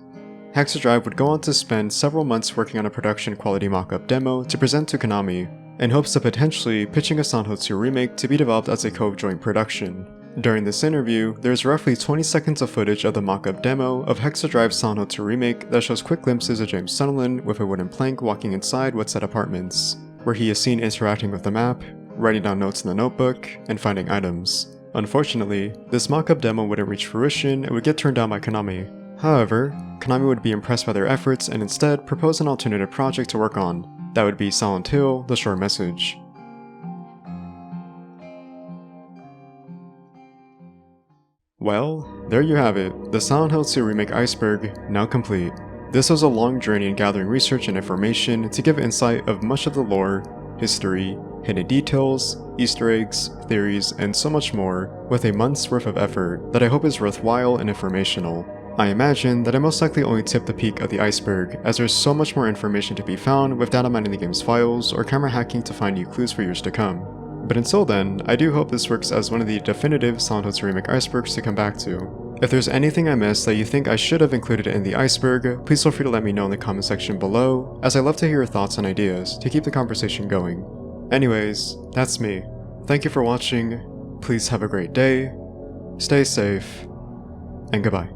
Hexadrive would go on to spend several months working on a production quality mock-up demo to present to Konami, in hopes of potentially pitching a Silent Hill 2 remake to be developed as a co-joint production. During this interview, there is roughly 20 seconds of footage of the mock-up demo of Hexadrive's Silent Hill 2 remake that shows quick glimpses of James Sunderland with a wooden plank walking inside what's said apartments, where he is seen interacting with the map, writing down notes in the notebook, and finding items. Unfortunately, this mock-up demo wouldn't reach fruition and would get turned down by Konami. However, Konami would be impressed by their efforts and instead propose an alternative project to work on. That would be Silent Hill The Short Message. Well, there you have it, the Silent Hill 2 Remake Iceberg, now complete. This was a long journey in gathering research and information to give insight of much of the lore, history, hidden details, Easter eggs, theories, and so much more, with a month's worth of effort that I hope is worthwhile and informational. I imagine that I most likely only tipped the peak of the iceberg, as there's so much more information to be found with data mining the game's files or camera hacking to find new clues for years to come. But until then, I do hope this works as one of the definitive Silent Hill 2 Remake icebergs to come back to. If there's anything I missed that you think I should have included in the iceberg, please feel free to let me know in the comment section below, as I love to hear your thoughts and ideas to keep the conversation going. Anyways, that's me. Thank you for watching, please have a great day, stay safe, and goodbye.